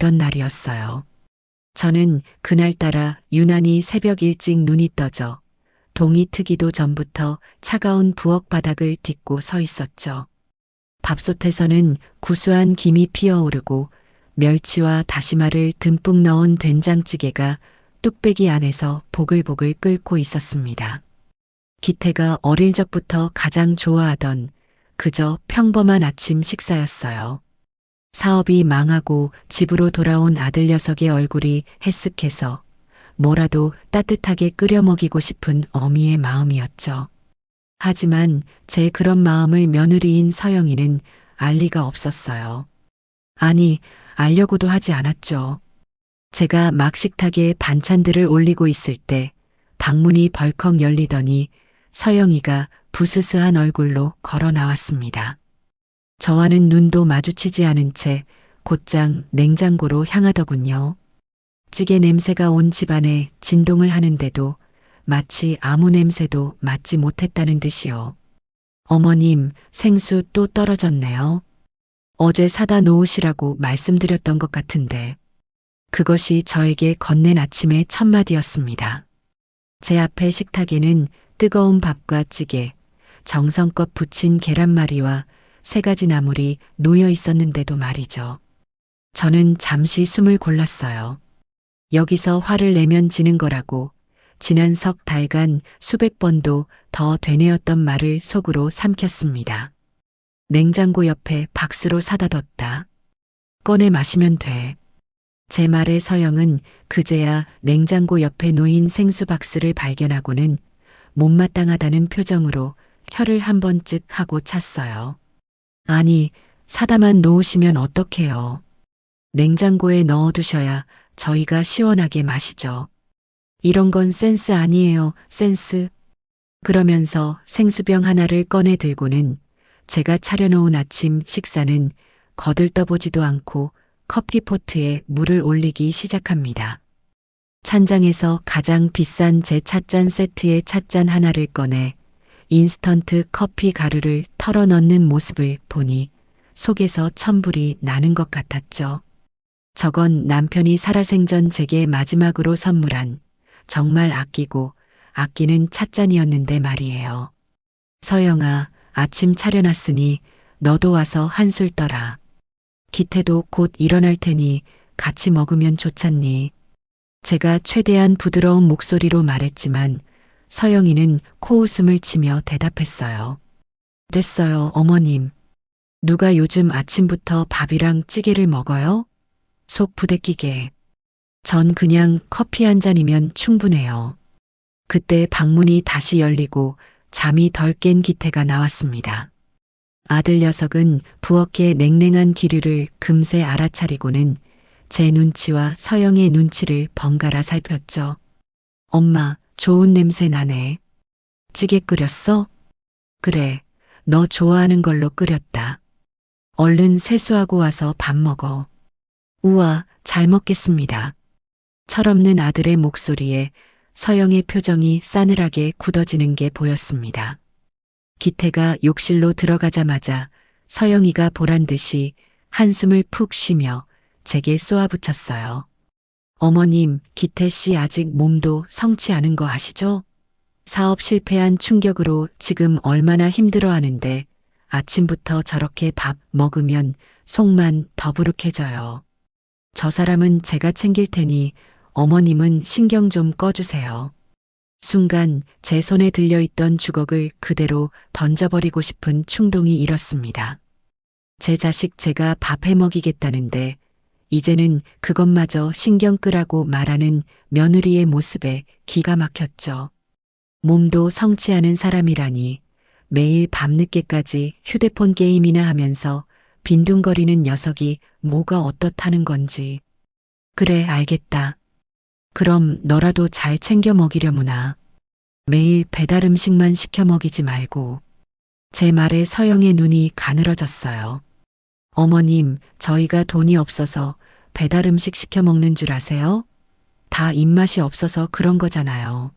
있던 날이었어요. 저는 그날따라 유난히 새벽 일찍 눈이 떠져 동이 트기도 전부터 차가운 부엌 바닥을 딛고 서 있었죠. 밥솥에서는 구수한 김이 피어오르고 멸치와 다시마를 듬뿍 넣은 된장찌개가 뚝배기 안에서 보글보글 끓고 있었습니다. 기태가 어릴 적부터 가장 좋아하던 그저 평범한 아침 식사였어요. 사업이 망하고 집으로 돌아온 아들 녀석의 얼굴이 해쓱해서 뭐라도 따뜻하게 끓여 먹이고 싶은 어미의 마음이었죠. 하지만 제 그런 마음을 며느리인 서영이는 알 리가 없었어요. 아니, 알려고도 하지 않았죠. 제가 막 식탁에 반찬들을 올리고 있을 때 방문이 벌컥 열리더니 서영이가 부스스한 얼굴로 걸어 나왔습니다. 저와는 눈도 마주치지 않은 채 곧장 냉장고로 향하더군요. 찌개 냄새가 온 집안에 진동을 하는데도 마치 아무 냄새도 맡지 못했다는 듯이요. 어머님, 생수 또 떨어졌네요. 어제 사다 놓으시라고 말씀드렸던 것 같은데. 그것이 저에게 건넨 아침의 첫마디였습니다. 제 앞에 식탁에는 뜨거운 밥과 찌개, 정성껏 부친 계란말이와 3가지 나물이 놓여 있었는데도 말이죠. 저는 잠시 숨을 골랐어요. 여기서 화를 내면 지는 거라고 지난 석 달간 수백 번도 더 되뇌었던 말을 속으로 삼켰습니다. 냉장고 옆에 박스로 사다 뒀다. 꺼내 마시면 돼. 제 말에 서영은 그제야 냉장고 옆에 놓인 생수 박스를 발견하고는 못마땅하다는 표정으로 혀를 한 번 쯤 하고 찼어요. 아니, 사다만 놓으시면 어떡해요. 냉장고에 넣어두셔야 저희가 시원하게 마시죠. 이런 건 센스 아니에요, 센스. 그러면서 생수병 하나를 꺼내 들고는 제가 차려놓은 아침 식사는 거들떠보지도 않고 커피포트에 물을 올리기 시작합니다. 찬장에서 가장 비싼 제 찻잔 세트의 찻잔 하나를 꺼내 인스턴트 커피 가루를 털어 넣는 모습을 보니 속에서 천불이 나는 것 같았죠. 저건 남편이 살아생전 제게 마지막으로 선물한 정말 아끼고 아끼는 찻잔이었는데 말이에요. 서영아, 아침 차려놨으니 너도 와서 한술 떠라. 기태도 곧 일어날 테니 같이 먹으면 좋잖니. 제가 최대한 부드러운 목소리로 말했지만 서영이는 코웃음을 치며 대답했어요. 됐어요, 어머님. 누가 요즘 아침부터 밥이랑 찌개를 먹어요? 속 부대끼게. 전 그냥 커피 한 잔이면 충분해요. 그때 방문이 다시 열리고 잠이 덜 깬 기태가 나왔습니다. 아들 녀석은 부엌의 냉랭한 기류를 금세 알아차리고는 제 눈치와 서영의 눈치를 번갈아 살폈죠. 엄마, 좋은 냄새 나네. 찌개 끓였어? 그래, 너 좋아하는 걸로 끓였다. 얼른 세수하고 와서 밥 먹어. 우와, 잘 먹겠습니다. 철없는 아들의 목소리에 서영의 표정이 싸늘하게 굳어지는 게 보였습니다. 기태가 욕실로 들어가자마자 서영이가 보란 듯이 한숨을 푹 쉬며 제게 쏘아붙였어요. 어머님, 기태 씨 아직 몸도 성치 않은 거 아시죠? 사업 실패한 충격으로 지금 얼마나 힘들어하는데 아침부터 저렇게 밥 먹으면 속만 더부룩해져요. 저 사람은 제가 챙길 테니 어머님은 신경 좀 꺼주세요. 순간 제 손에 들려있던 주걱을 그대로 던져버리고 싶은 충동이 일었습니다. 제 자식 제가 밥 해먹이겠다는데 이제는 그것마저 신경 끄라고 말하는 며느리의 모습에 기가 막혔죠. 몸도 성치 않은 사람이라니 매일 밤늦게까지 휴대폰 게임이나 하면서 빈둥거리는 녀석이 뭐가 어떻다는 건지. 그래, 알겠다. 그럼 너라도 잘 챙겨 먹이려무나. 매일 배달 음식만 시켜 먹이지 말고. 제 말에 서영의 눈이 가늘어졌어요. 어머님, 저희가 돈이 없어서 배달 음식 시켜 먹는 줄 아세요? 다 입맛이 없어서 그런 거잖아요.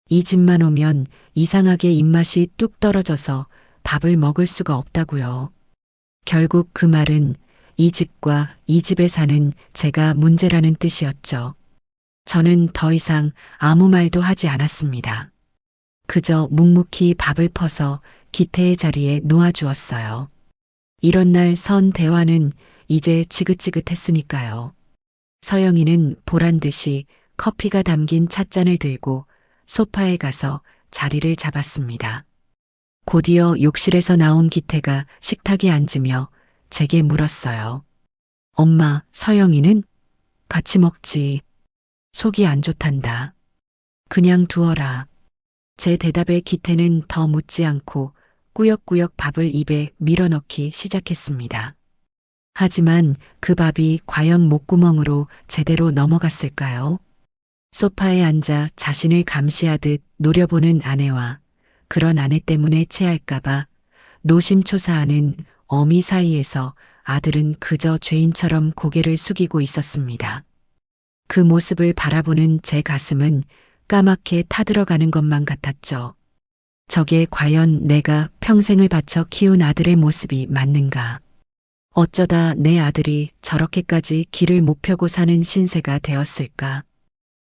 이 집만 오면 이상하게 입맛이 뚝 떨어져서 밥을 먹을 수가 없다고요. 결국 그 말은 이 집과 이 집에 사는 제가 문제라는 뜻이었죠. 저는 더 이상 아무 말도 하지 않았습니다. 그저 묵묵히 밥을 퍼서 기태의 자리에 놓아주었어요. 이런 날 선 대화는 이제 지긋지긋했으니까요. 서영이는 보란 듯이 커피가 담긴 찻잔을 들고 소파에 가서 자리를 잡았습니다. 곧이어 욕실에서 나온 기태가 식탁에 앉으며 제게 물었어요. 엄마, 서영이는? 같이 먹지. 속이 안 좋단다. 그냥 두어라. 제 대답에 기태는 더 묻지 않고 꾸역꾸역 밥을 입에 밀어넣기 시작했습니다. 하지만 그 밥이 과연 목구멍으로 제대로 넘어갔을까요? 소파에 앉아 자신을 감시하듯 노려보는 아내와 그런 아내 때문에 체할까봐 노심초사하는 어미 사이에서 아들은 그저 죄인처럼 고개를 숙이고 있었습니다. 그 모습을 바라보는 제 가슴은 까맣게 타들어가는 것만 같았죠. 저게 과연 내가 평생을 바쳐 키운 아들의 모습이 맞는가? 어쩌다 내 아들이 저렇게까지 길을 못 펴고 사는 신세가 되었을까?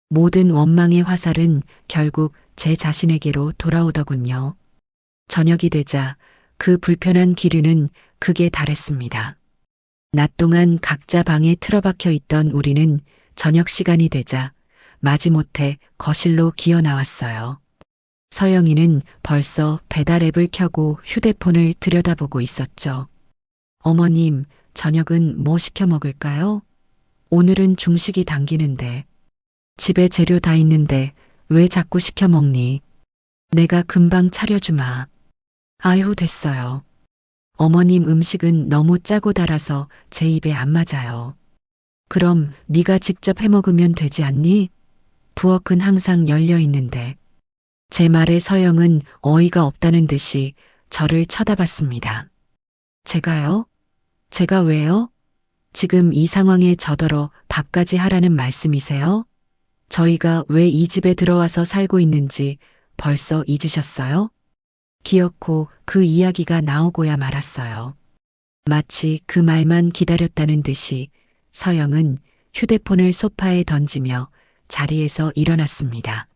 모든 원망의 화살은 결국 제 자신에게로 돌아오더군요. 저녁이 되자 그 불편한 기류는 극에 달했습니다. 낮 동안 각자 방에 틀어박혀 있던 우리는 저녁 시간이 되자 마지못해 거실로 기어 나왔어요. 서영이는 벌써 배달 앱을 켜고 휴대폰을 들여다보고 있었죠. 어머님, 저녁은 뭐 시켜 먹을까요? 오늘은 중식이 당기는데. 집에 재료 다 있는데 왜 자꾸 시켜 먹니? 내가 금방 차려주마. 아유, 됐어요. 어머님 음식은 너무 짜고 달아서 제 입에 안 맞아요. 그럼 네가 직접 해 먹으면 되지 않니? 부엌은 항상 열려 있는데. 제 말에 서영은 어이가 없다는 듯이 저를 쳐다봤습니다. 제가요? 제가 왜요? 지금 이 상황에 저더러 밥까지 하라는 말씀이세요? 저희가 왜 이 집에 들어와서 살고 있는지 벌써 잊으셨어요? 기어코 그 이야기가 나오고야 말았어요. 마치 그 말만 기다렸다는 듯이 서영은 휴대폰을 소파에 던지며 자리에서 일어났습니다.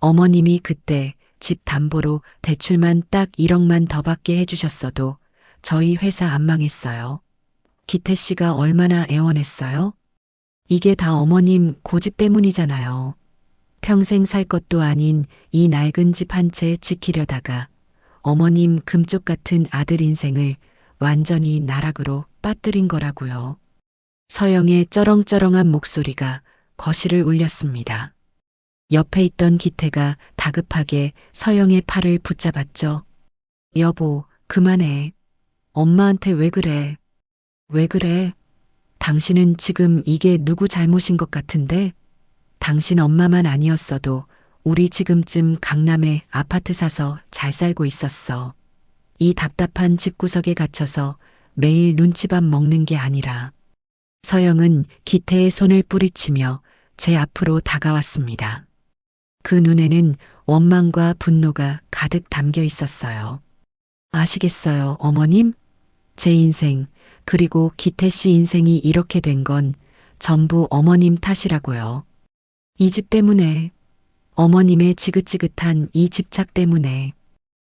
어머님이 그때 집 담보로 대출만 딱 1억만 더 받게 해주셨어도 저희 회사 안 망했어요. 기태 씨가 얼마나 애원했어요? 이게 다 어머님 고집 때문이잖아요. 평생 살 것도 아닌 이 낡은 집 한 채 지키려다가 어머님 금쪽 같은 아들 인생을 완전히 나락으로 빠뜨린 거라고요. 서영의 쩌렁쩌렁한 목소리가 거실을 울렸습니다. 옆에 있던 기태가 다급하게 서영의 팔을 붙잡았죠. 여보, 그만해. 엄마한테 왜 그래? 왜 그래? 당신은 지금 이게 누구 잘못인 것 같은데? 당신 엄마만 아니었어도 우리 지금쯤 강남에 아파트 사서 잘 살고 있었어. 이 답답한 집구석에 갇혀서 매일 눈치밥 먹는 게 아니라. 서영은 기태의 손을 뿌리치며 제 앞으로 다가왔습니다. 그 눈에는 원망과 분노가 가득 담겨 있었어요. 아시겠어요, 어머님? 제 인생, 그리고 기태 씨 인생이 이렇게 된 건 전부 어머님 탓이라고요. 이 집 때문에, 어머님의 지긋지긋한 이 집착 때문에.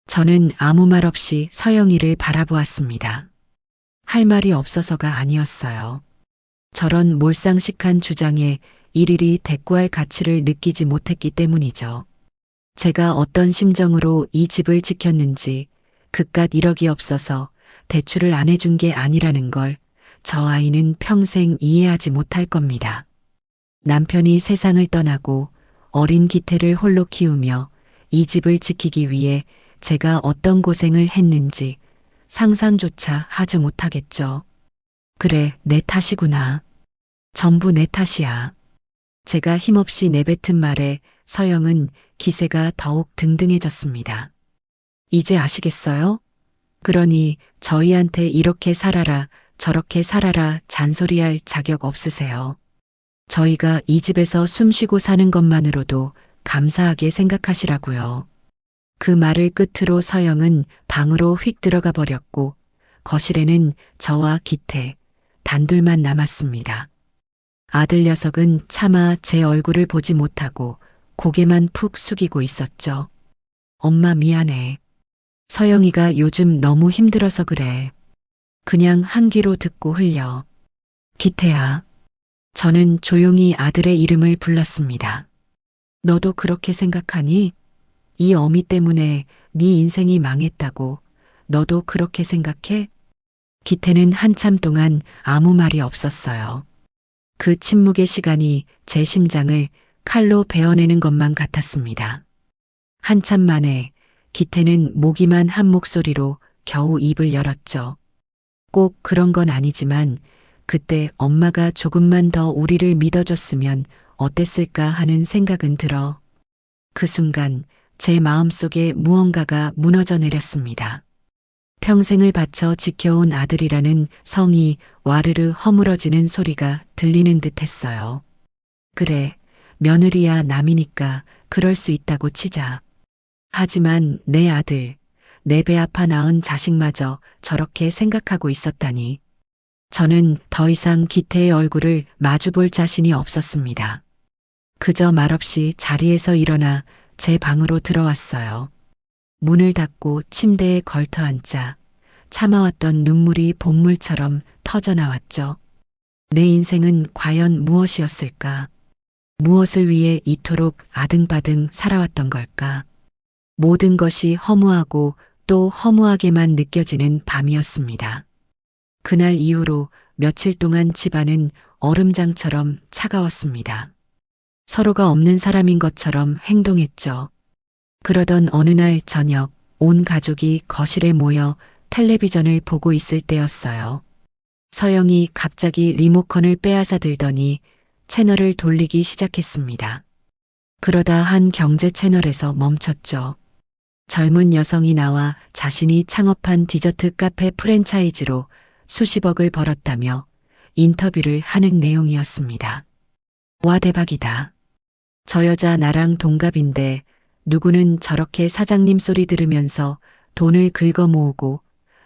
저는 아무 말 없이 서영이를 바라보았습니다. 할 말이 없어서가 아니었어요. 저런 몰상식한 주장에 일일이 대꾸할 가치를 느끼지 못했기 때문이죠. 제가 어떤 심정으로 이 집을 지켰는지 그깟 1억이 없어서 대출을 안 해준 게 아니라는 걸 저 아이는 평생 이해하지 못할 겁니다. 남편이 세상을 떠나고 어린 기태를 홀로 키우며 이 집을 지키기 위해 제가 어떤 고생을 했는지 상상조차 하지 못하겠죠. 그래, 내 탓이구나. 전부 내 탓이야. 제가 힘없이 내뱉은 말에 서영은 기세가 더욱 등등해졌습니다. 이제 아시겠어요? 그러니 저희한테 이렇게 살아라, 저렇게 살아라 잔소리할 자격 없으세요. 저희가 이 집에서 숨쉬고 사는 것만으로도 감사하게 생각하시라고요. 그 말을 끝으로 서영은 방으로 휙 들어가 버렸고 거실에는 저와 기태, 단둘만 남았습니다. 아들 녀석은 차마 제 얼굴을 보지 못하고 고개만 푹 숙이고 있었죠. 엄마 미안해. 서영이가 요즘 너무 힘들어서 그래. 그냥 한 귀로 듣고 흘려. 기태야. 저는 조용히 아들의 이름을 불렀습니다. 너도 그렇게 생각하니? 이 어미 때문에 네 인생이 망했다고. 너도 그렇게 생각해? 기태는 한참 동안 아무 말이 없었어요. 그 침묵의 시간이 제 심장을 칼로 베어내는 것만 같았습니다. 한참 만에 기태는 모기만 한 목소리로 겨우 입을 열었죠. 꼭 그런 건 아니지만 그때 엄마가 조금만 더 우리를 믿어줬으면 어땠을까 하는 생각은 들어. 그 순간 제 마음속에 무언가가 무너져 내렸습니다. 평생을 바쳐 지켜온 아들이라는 성이 와르르 허물어지는 소리가 들리는 듯 했어요. 그래, 며느리야 남이니까 그럴 수 있다고 치자. 하지만 내 아들, 내 배 아파 낳은 자식마저 저렇게 생각하고 있었다니. 저는 더 이상 기태의 얼굴을 마주볼 자신이 없었습니다. 그저 말없이 자리에서 일어나 제 방으로 들어왔어요. 문을 닫고 침대에 걸터 앉자 참아왔던 눈물이 본물처럼 터져나왔죠. 내 인생은 과연 무엇이었을까? 무엇을 위해 이토록 아등바등 살아왔던 걸까? 모든 것이 허무하고 또 허무하게만 느껴지는 밤이었습니다. 그날 이후로 며칠 동안 집안은 얼음장처럼 차가웠습니다. 서로가 없는 사람인 것처럼 행동했죠. 그러던 어느 날 저녁 온 가족이 거실에 모여 텔레비전을 보고 있을 때였어요. 서영이 갑자기 리모컨을 빼앗아 들더니 채널을 돌리기 시작했습니다. 그러다 한 경제 채널에서 멈췄죠. 젊은 여성이 나와 자신이 창업한 디저트 카페 프랜차이즈로 수십억을 벌었다며 인터뷰를 하는 내용이었습니다. 와 대박이다. 저 여자 나랑 동갑인데 누구는 저렇게 사장님 소리 들으면서 돈을 긁어 모으고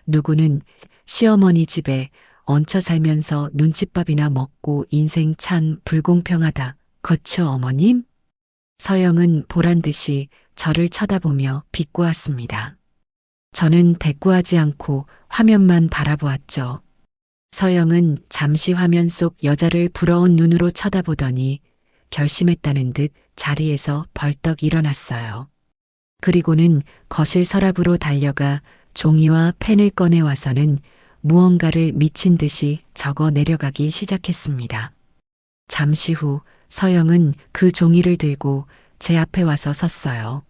누구는 시어머니 집에 얹혀 살면서 눈칫밥이나 먹고 인생 참 불공평하다. 거쳐 어머님? 서영은 보란듯이 저를 쳐다보며 비꼬았습니다. 저는 대꾸하지 않고 화면만 바라보았죠. 서영은 잠시 화면 속 여자를 부러운 눈으로 쳐다보더니 결심했다는 듯 자리에서 벌떡 일어났어요. 그리고는 거실 서랍으로 달려가 종이와 펜을 꺼내와서는 무언가를 미친 듯이 적어 내려가기 시작했습니다. 잠시 후 서영은 그 종이를 들고 제 앞에 와서 섰어요.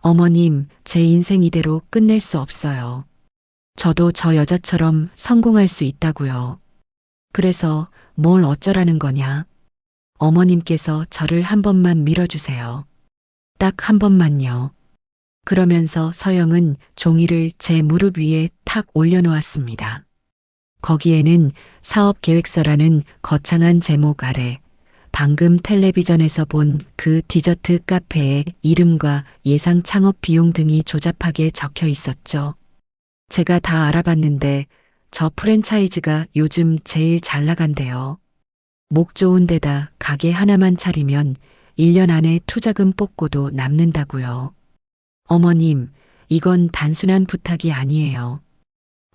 어머님, 제 인생 이대로 끝낼 수 없어요. 저도 저 여자처럼 성공할 수 있다고요. 그래서 뭘 어쩌라는 거냐? 어머님께서 저를 한 번만 밀어주세요. 딱 한 번만요. 그러면서 서영은 종이를 제 무릎 위에 탁 올려놓았습니다. 거기에는 사업 계획서라는 거창한 제목 아래 방금 텔레비전에서 본 그 디저트 카페의 이름과 예상 창업 비용 등이 조잡하게 적혀 있었죠. 제가 다 알아봤는데 저 프랜차이즈가 요즘 제일 잘 나간대요. 목 좋은 데다 가게 하나만 차리면 1년 안에 투자금 뽑고도 남는다고요. 어머님, 이건 단순한 부탁이 아니에요.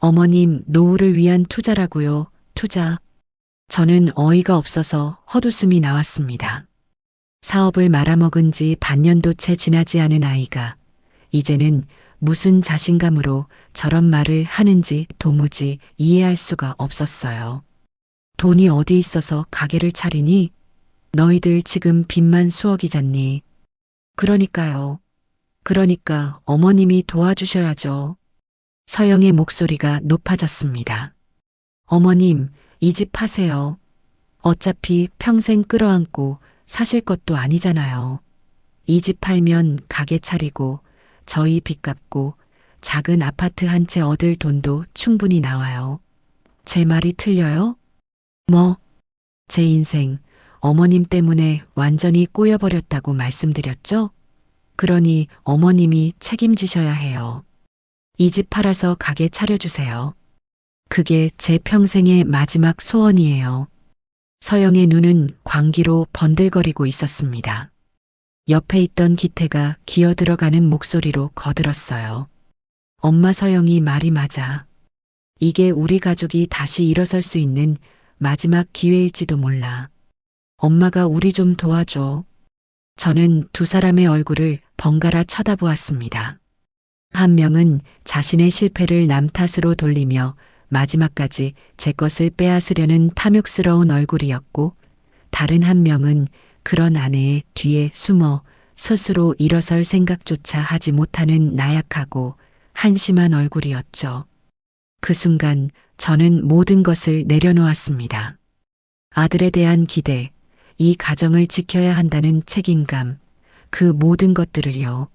어머님, 노후를 위한 투자라고요. 투자. 저는 어이가 없어서 헛웃음이 나왔습니다. 사업을 말아먹은 지 반년도 채 지나지 않은 아이가 이제는 무슨 자신감으로 저런 말을 하는지 도무지 이해할 수가 없었어요. 돈이 어디 있어서 가게를 차리니? 너희들 지금 빚만 수억이잖니. 그러니까요. 그러니까 어머님이 도와주셔야죠. 서영의 목소리가 높아졌습니다. 어머님, 이 집 파세요. 어차피 평생 끌어안고 사실 것도 아니잖아요. 이 집 팔면 가게 차리고 저희 빚 갚고 작은 아파트 한 채 얻을 돈도 충분히 나와요. 제 말이 틀려요? 뭐? 제 인생 어머님 때문에 완전히 꼬여버렸다고 말씀드렸죠? 그러니 어머님이 책임지셔야 해요. 이 집 팔아서 가게 차려주세요. 그게 제 평생의 마지막 소원이에요. 서영의 눈은 광기로 번들거리고 있었습니다. 옆에 있던 기태가 기어들어가는 목소리로 거들었어요. 엄마, 서영이 말이 맞아. 이게 우리 가족이 다시 일어설 수 있는 마지막 기회일지도 몰라. 엄마가 우리 좀 도와줘. 저는 두 사람의 얼굴을 번갈아 쳐다보았습니다. 한 명은 자신의 실패를 남 탓으로 돌리며 마지막까지 제 것을 빼앗으려는 탐욕스러운 얼굴이었고, 다른 한 명은 그런 아내의 뒤에 숨어 스스로 일어설 생각조차 하지 못하는 나약하고 한심한 얼굴이었죠. 그 순간 저는 모든 것을 내려놓았습니다. 아들에 대한 기대, 이 가정을 지켜야 한다는 책임감, 그 모든 것들을요.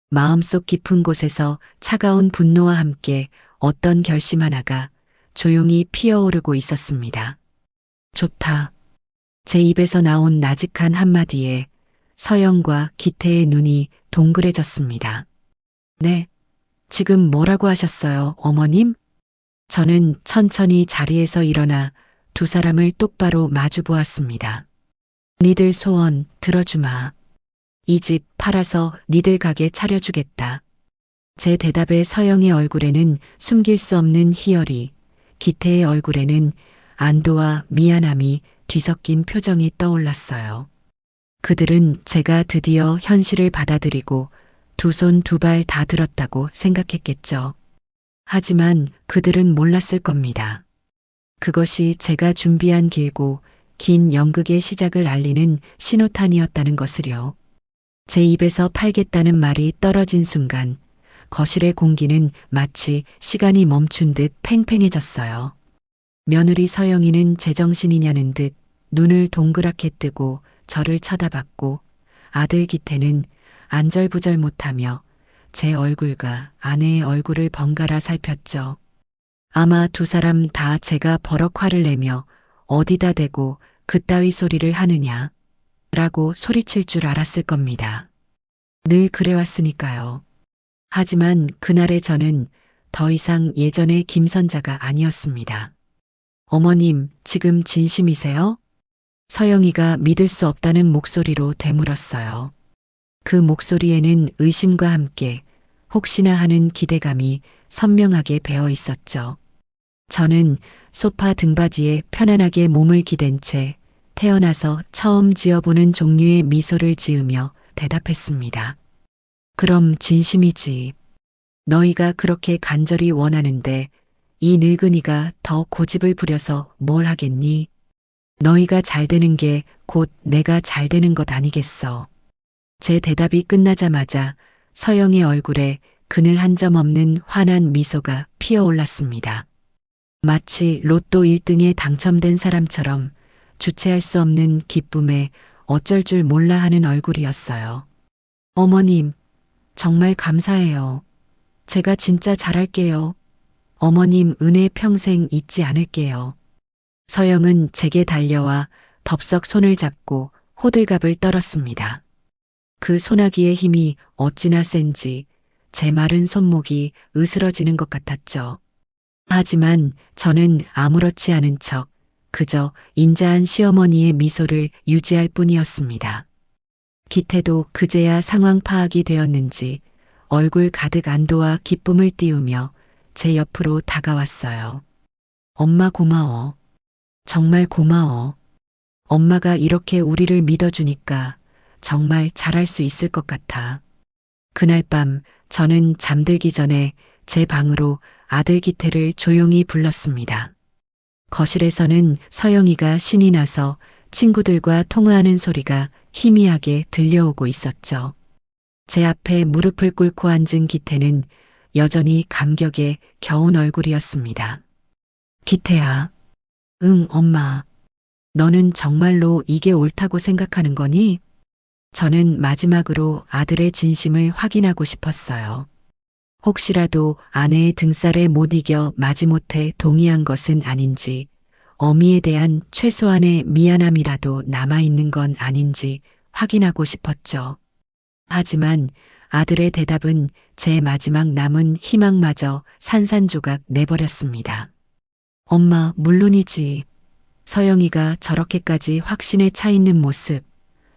마음속 깊은 곳에서 차가운 분노와 함께 어떤 결심 하나가 조용히 피어오르고 있었습니다. 좋다. 제 입에서 나온 나직한 한마디에 서영과 기태의 눈이 동그래졌습니다. 네. 지금 뭐라고 하셨어요, 어머님? 저는 천천히 자리에서 일어나 두 사람을 똑바로 마주 보았습니다. 니들 소원 들어주마. 이 집 팔아서 니들 가게 차려주겠다. 제 대답에 서영의 얼굴에는 숨길 수 없는 희열이, 기태의 얼굴에는 안도와 미안함이 뒤섞인 표정이 떠올랐어요. 그들은 제가 드디어 현실을 받아들이고 두 손 두 발 다 들었다고 생각했겠죠. 하지만 그들은 몰랐을 겁니다. 그것이 제가 준비한 길고 긴 연극의 시작을 알리는 신호탄이었다는 것을요. 제 입에서 팔겠다는 말이 떨어진 순간 거실의 공기는 마치 시간이 멈춘 듯 팽팽해졌어요. 며느리 서영이는 제정신이냐는 듯 눈을 동그랗게 뜨고 저를 쳐다봤고, 아들 기태는 안절부절 못하며 제 얼굴과 아내의 얼굴을 번갈아 살폈죠. 아마 두 사람 다 제가 버럭 화를 내며 어디다 대고 그따위 소리를 하느냐 라고 소리칠 줄 알았을 겁니다. 늘 그래왔으니까요. 하지만 그날의 저는 더 이상 예전의 김선자가 아니었습니다. 어머님, 지금 진심이세요? 서영이가 믿을 수 없다는 목소리로 되물었어요. 그 목소리에는 의심과 함께 혹시나 하는 기대감이 선명하게 배어 있었죠. 저는 소파 등받이에 편안하게 몸을 기댄 채 태어나서 처음 지어보는 종류의 미소를 지으며 대답했습니다. 그럼 진심이지. 너희가 그렇게 간절히 원하는데 이 늙은이가 더 고집을 부려서 뭘 하겠니? 너희가 잘 되는 게 곧 내가 잘 되는 것 아니겠어. 제 대답이 끝나자마자 서영의 얼굴에 그늘 한 점 없는 환한 미소가 피어올랐습니다. 마치 로또 1등에 당첨된 사람처럼 주체할 수 없는 기쁨에 어쩔 줄 몰라 하는 얼굴이었어요. 어머님, 정말 감사해요. 제가 진짜 잘할게요. 어머님 은혜 평생 잊지 않을게요. 서영은 제게 달려와 덥석 손을 잡고 호들갑을 떨었습니다. 그 소나기의 힘이 어찌나 센지 제 마른 손목이 으스러지는 것 같았죠. 하지만 저는 아무렇지 않은 척 그저 인자한 시어머니의 미소를 유지할 뿐이었습니다. 기태도 그제야 상황 파악이 되었는지 얼굴 가득 안도와 기쁨을 띄우며 제 옆으로 다가왔어요. 엄마 고마워. 정말 고마워. 엄마가 이렇게 우리를 믿어주니까 정말 잘할 수 있을 것 같아. 그날 밤 저는 잠들기 전에 제 방으로 아들 기태를 조용히 불렀습니다. 거실에서는 서영이가 신이 나서 친구들과 통화하는 소리가 희미하게 들려오고 있었죠. 제 앞에 무릎을 꿇고 앉은 기태는 여전히 감격에 겨운 얼굴이었습니다. 기태야. 응, 엄마. 너는 정말로 이게 옳다고 생각하는 거니? 저는 마지막으로 아들의 진심을 확인하고 싶었어요. 혹시라도 아내의 등살에 못 이겨 마지못해 동의한 것은 아닌지, 어미에 대한 최소한의 미안함이라도 남아있는 건 아닌지 확인하고 싶었죠. 하지만 아들의 대답은 제 마지막 남은 희망마저 산산조각 내버렸습니다. 엄마, 물론이지. 서영이가 저렇게까지 확신에 차 있는 모습,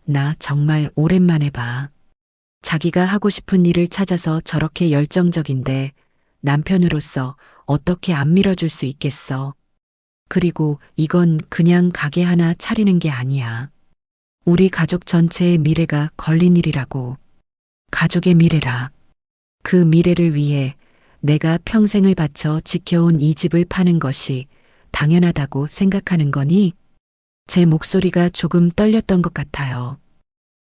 나 정말 오랜만에 봐. 자기가 하고 싶은 일을 찾아서 저렇게 열정적인데 남편으로서 어떻게 안 밀어줄 수 있겠어. 그리고 이건 그냥 가게 하나 차리는 게 아니야. 우리 가족 전체의 미래가 걸린 일이라고. 가족의 미래라. 그 미래를 위해 내가 평생을 바쳐 지켜온 이 집을 파는 것이 당연하다고 생각하는 거니? 제 목소리가 조금 떨렸던 것 같아요.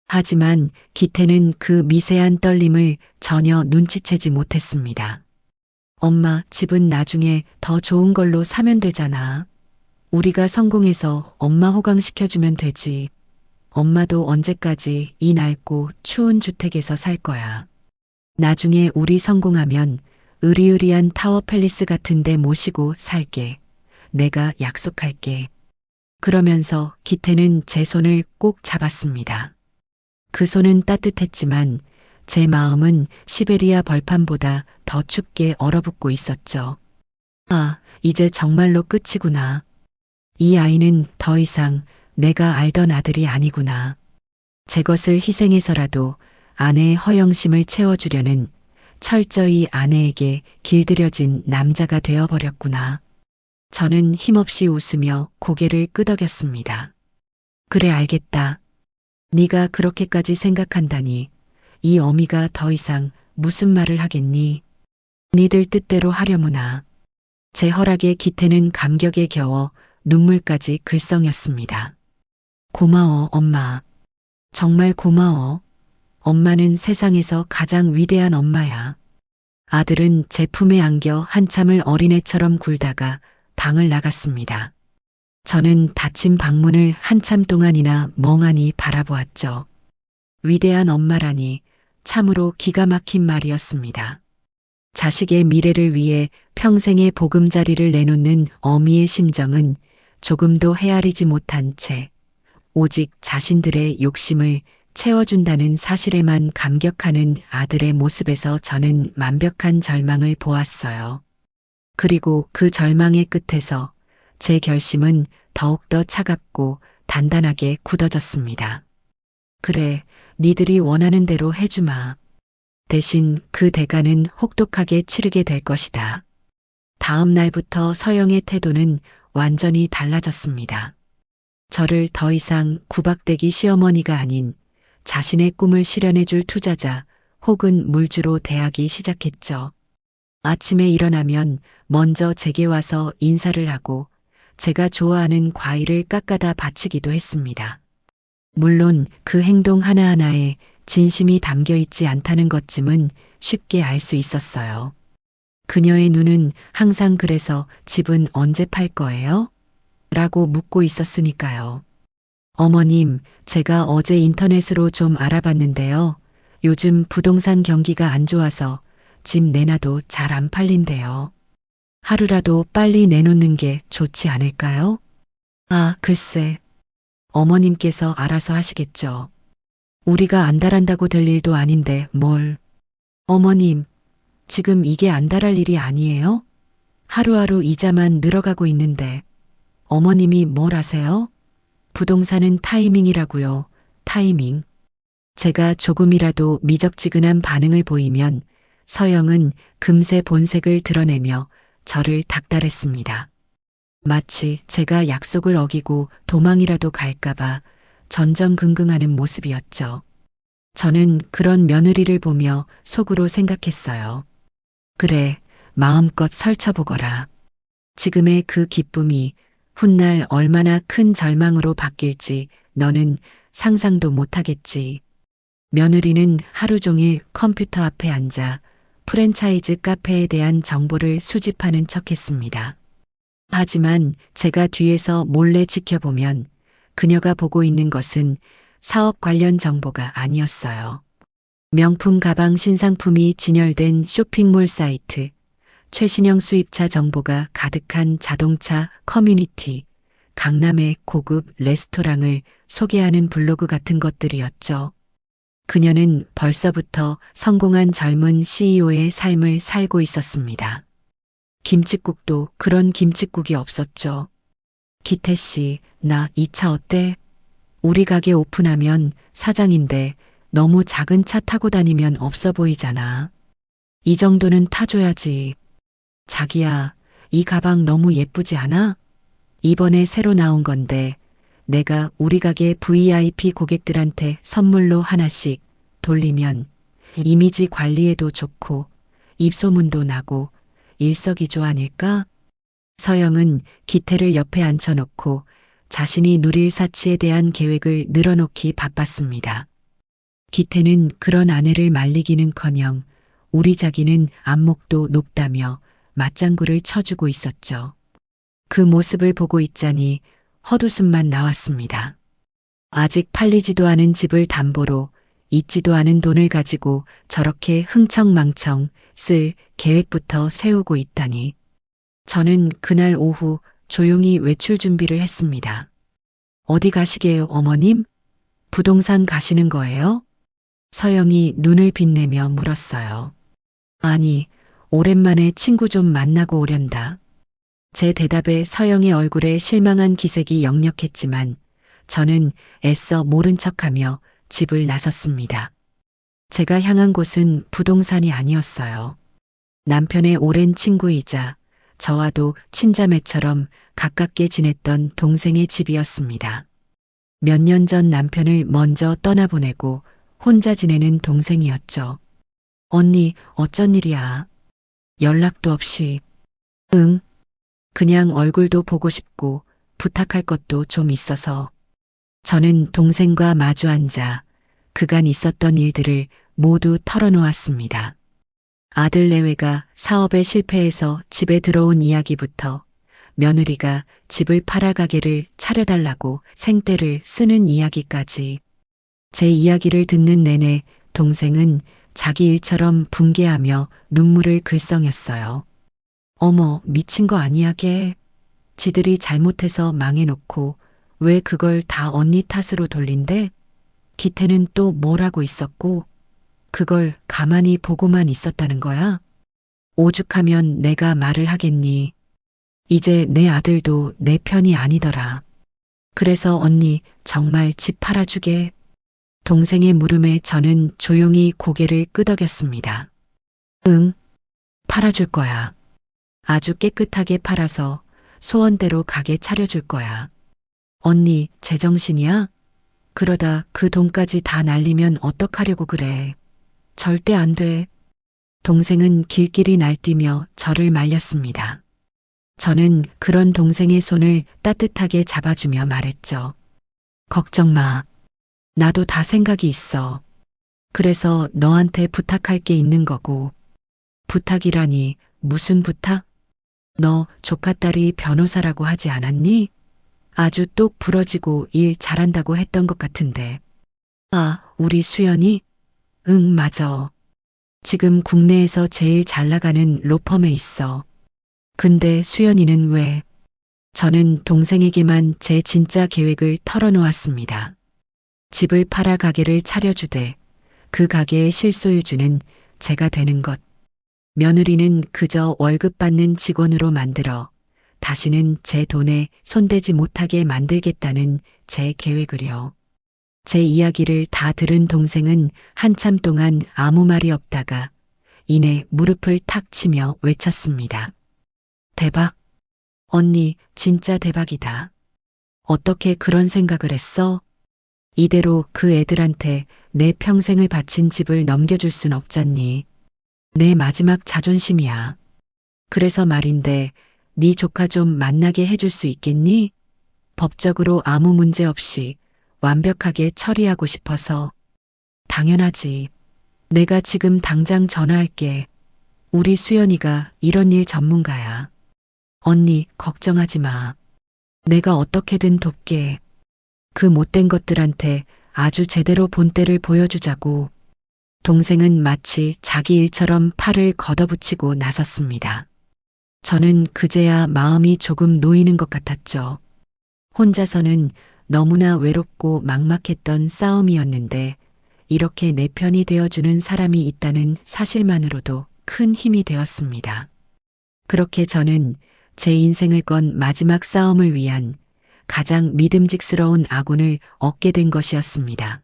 하지만 기태는 그 미세한 떨림을 전혀 눈치채지 못했습니다. 엄마, 집은 나중에 더 좋은 걸로 사면 되잖아. 우리가 성공해서 엄마 호강시켜주면 되지. 엄마도 언제까지 이 낡고 추운 주택에서 살 거야. 나중에 우리 성공하면 으리으리한 타워 팰리스 같은 데 모시고 살게. 내가 약속할게. 그러면서 기태는 제 손을 꼭 잡았습니다. 그 손은 따뜻했지만 제 마음은 시베리아 벌판보다 더 춥게 얼어붙고 있었죠. 아, 이제 정말로 끝이구나. 이 아이는 더 이상 내가 알던 아들이 아니구나. 제 것을 희생해서라도 아내의 허영심을 채워주려는 철저히 아내에게 길들여진 남자가 되어버렸구나. 저는 힘없이 웃으며 고개를 끄덕였습니다. 그래, 알겠다. 네가 그렇게까지 생각한다니 이 어미가 더 이상 무슨 말을 하겠니? 니들 뜻대로 하려무나. 제 허락에 기태는 감격에 겨워 눈물까지 글썽였습니다. 고마워, 엄마. 정말 고마워. 엄마는 세상에서 가장 위대한 엄마야. 아들은 제 품에 안겨 한참을 어린애처럼 굴다가 방을 나갔습니다. 저는 닫힌 방문을 한참 동안이나 멍하니 바라보았죠. 위대한 엄마라니 참으로 기가 막힌 말이었습니다. 자식의 미래를 위해 평생의 보금자리를 내놓는 어미의 심정은 조금도 헤아리지 못한 채 오직 자신들의 욕심을 채워준다는 사실에만 감격하는 아들의 모습에서 저는 완벽한 절망을 보았어요. 그리고 그 절망의 끝에서 제 결심은 더욱더 차갑고 단단하게 굳어졌습니다. 그래, 니들이 원하는 대로 해주마. 대신 그 대가는 혹독하게 치르게 될 것이다. 다음 날부터 서영의 태도는 완전히 달라졌습니다. 저를 더 이상 구박대기 시어머니가 아닌 자신의 꿈을 실현해줄 투자자 혹은 물주로 대하기 시작했죠. 아침에 일어나면 먼저 제게 와서 인사를 하고 제가 좋아하는 과일을 깎아다 바치기도 했습니다. 물론 그 행동 하나하나에 진심이 담겨 있지 않다는 것쯤은 쉽게 알 수 있었어요. 그녀의 눈은 항상 그래서 집은 언제 팔 거예요? 라고 묻고 있었으니까요. 어머님, 제가 어제 인터넷으로 좀 알아봤는데요. 요즘 부동산 경기가 안 좋아서 집 내놔도 잘 안 팔린대요. 하루라도 빨리 내놓는 게 좋지 않을까요? 아, 글쎄. 어머님께서 알아서 하시겠죠. 우리가 안달한다고 될 일도 아닌데 뭘. 어머님, 지금 이게 안달할 일이 아니에요? 하루하루 이자만 늘어가고 있는데 어머님이 뭘 아세요? 부동산은 타이밍이라고요. 타이밍. 제가 조금이라도 미적지근한 반응을 보이면 서영은 금세 본색을 드러내며 저를 닥달했습니다. 마치 제가 약속을 어기고 도망이라도 갈까봐 전전긍긍하는 모습이었죠. 저는 그런 며느리를 보며 속으로 생각했어요. 그래, 마음껏 설쳐보거라. 지금의 그 기쁨이 훗날 얼마나 큰 절망으로 바뀔지 너는 상상도 못하겠지. 며느리는 하루 종일 컴퓨터 앞에 앉아 프랜차이즈 카페에 대한 정보를 수집하는 척했습니다. 하지만 제가 뒤에서 몰래 지켜보면 그녀가 보고 있는 것은 사업 관련 정보가 아니었어요. 명품 가방 신상품이 진열된 쇼핑몰 사이트, 최신형 수입차 정보가 가득한 자동차 커뮤니티, 강남의 고급 레스토랑을 소개하는 블로그 같은 것들이었죠. 그녀는 벌써부터 성공한 젊은 CEO의 삶을 살고 있었습니다. 김칫국도 그런 김칫국이 없었죠. 기태 씨, 나 이 차 어때? 우리 가게 오픈하면 사장인데 너무 작은 차 타고 다니면 없어 보이잖아. 이 정도는 타줘야지. 자기야, 이 가방 너무 예쁘지 않아? 이번에 새로 나온 건데 내가 우리 가게 VIP 고객들한테 선물로 하나씩 돌리면 이미지 관리에도 좋고 입소문도 나고 일석이조 아닐까? 서영은 기태를 옆에 앉혀놓고 자신이 누릴 사치에 대한 계획을 늘어놓기 바빴습니다. 기태는 그런 아내를 말리기는커녕 우리 자기는 안목도 높다며 맞장구를 쳐주고 있었죠. 그 모습을 보고 있자니 헛웃음만 나왔습니다. 아직 팔리지도 않은 집을 담보로 있지도 않은 돈을 가지고 저렇게 흥청망청 쓸 계획부터 세우고 있다니. 저는 그날 오후 조용히 외출 준비를 했습니다. 어디 가시게요, 어머님? 부동산 가시는 거예요? 서영이 눈을 빛내며 물었어요. 아니, 오랜만에 친구 좀 만나고 오련다. 제 대답에 서영의 얼굴에 실망한 기색이 역력했지만 저는 애써 모른 척하며 집을 나섰습니다. 제가 향한 곳은 부동산이 아니었어요. 남편의 오랜 친구이자 저와도 친자매처럼 가깝게 지냈던 동생의 집이었습니다. 몇 년 전 남편을 먼저 떠나보내고 혼자 지내는 동생이었죠. 언니, 어쩐 일이야? 연락도 없이. 응. 그냥 얼굴도 보고 싶고 부탁할 것도 좀 있어서. 저는 동생과 마주 앉아 그간 있었던 일들을 모두 털어놓았습니다. 아들 내외가 사업에 실패해서 집에 들어온 이야기부터 며느리가 집을 팔아 가게를 차려달라고 생떼를 쓰는 이야기까지. 제 이야기를 듣는 내내 동생은 자기 일처럼 붕괴하며 눈물을 글썽였어요. 어머, 미친 거 아니야, 걔. 지들이 잘못해서 망해놓고 왜 그걸 다 언니 탓으로 돌린대? 기태는 또 뭐라고 있었고 그걸 가만히 보고만 있었다는 거야? 오죽하면 내가 말을 하겠니? 이제 내 아들도 내 편이 아니더라. 그래서 언니 정말 집 팔아주게. 동생의 물음에 저는 조용히 고개를 끄덕였습니다. 응, 팔아줄 거야. 아주 깨끗하게 팔아서 소원대로 가게 차려줄 거야. 언니, 제정신이야? 그러다 그 돈까지 다 날리면 어떡하려고 그래. 절대 안 돼. 동생은 길길이 날뛰며 저를 말렸습니다. 저는 그런 동생의 손을 따뜻하게 잡아주며 말했죠. 걱정 마. 나도 다 생각이 있어. 그래서 너한테 부탁할 게 있는 거고. 부탁이라니 무슨 부탁? 너 조카딸이 변호사라고 하지 않았니? 아주 똑 부러지고 일 잘한다고 했던 것 같은데. 아, 우리 수연이? 응, 맞아. 지금 국내에서 제일 잘 나가는 로펌에 있어. 근데 수연이는 왜? 저는 동생에게만 제 진짜 계획을 털어놓았습니다. 집을 팔아 가게를 차려주되 그 가게의 실소유주는 제가 되는 것. 며느리는 그저 월급 받는 직원으로 만들어 다시는 제 돈에 손대지 못하게 만들겠다는 제 계획을요. 제 이야기를 다 들은 동생은 한참 동안 아무 말이 없다가 이내 무릎을 탁 치며 외쳤습니다. 대박. 언니, 진짜 대박이다. 어떻게 그런 생각을 했어? 이대로 그 애들한테 내 평생을 바친 집을 넘겨줄 순 없잖니. 내 마지막 자존심이야. 그래서 말인데 네 조카 좀 만나게 해줄 수 있겠니? 법적으로 아무 문제 없이 완벽하게 처리하고 싶어서. 당연하지. 내가 지금 당장 전화할게. 우리 수연이가 이런 일 전문가야. 언니, 걱정하지 마. 내가 어떻게든 돕게. 그 못된 것들한테 아주 제대로 본때를 보여주자고. 동생은 마치 자기 일처럼 팔을 걷어붙이고 나섰습니다. 저는 그제야 마음이 조금 놓이는 것 같았죠. 혼자서는 너무나 외롭고 막막했던 싸움이었는데 이렇게 내 편이 되어주는 사람이 있다는 사실만으로도 큰 힘이 되었습니다. 그렇게 저는 제 인생을 건 마지막 싸움을 위한 가장 믿음직스러운 아군을 얻게 된 것이었습니다.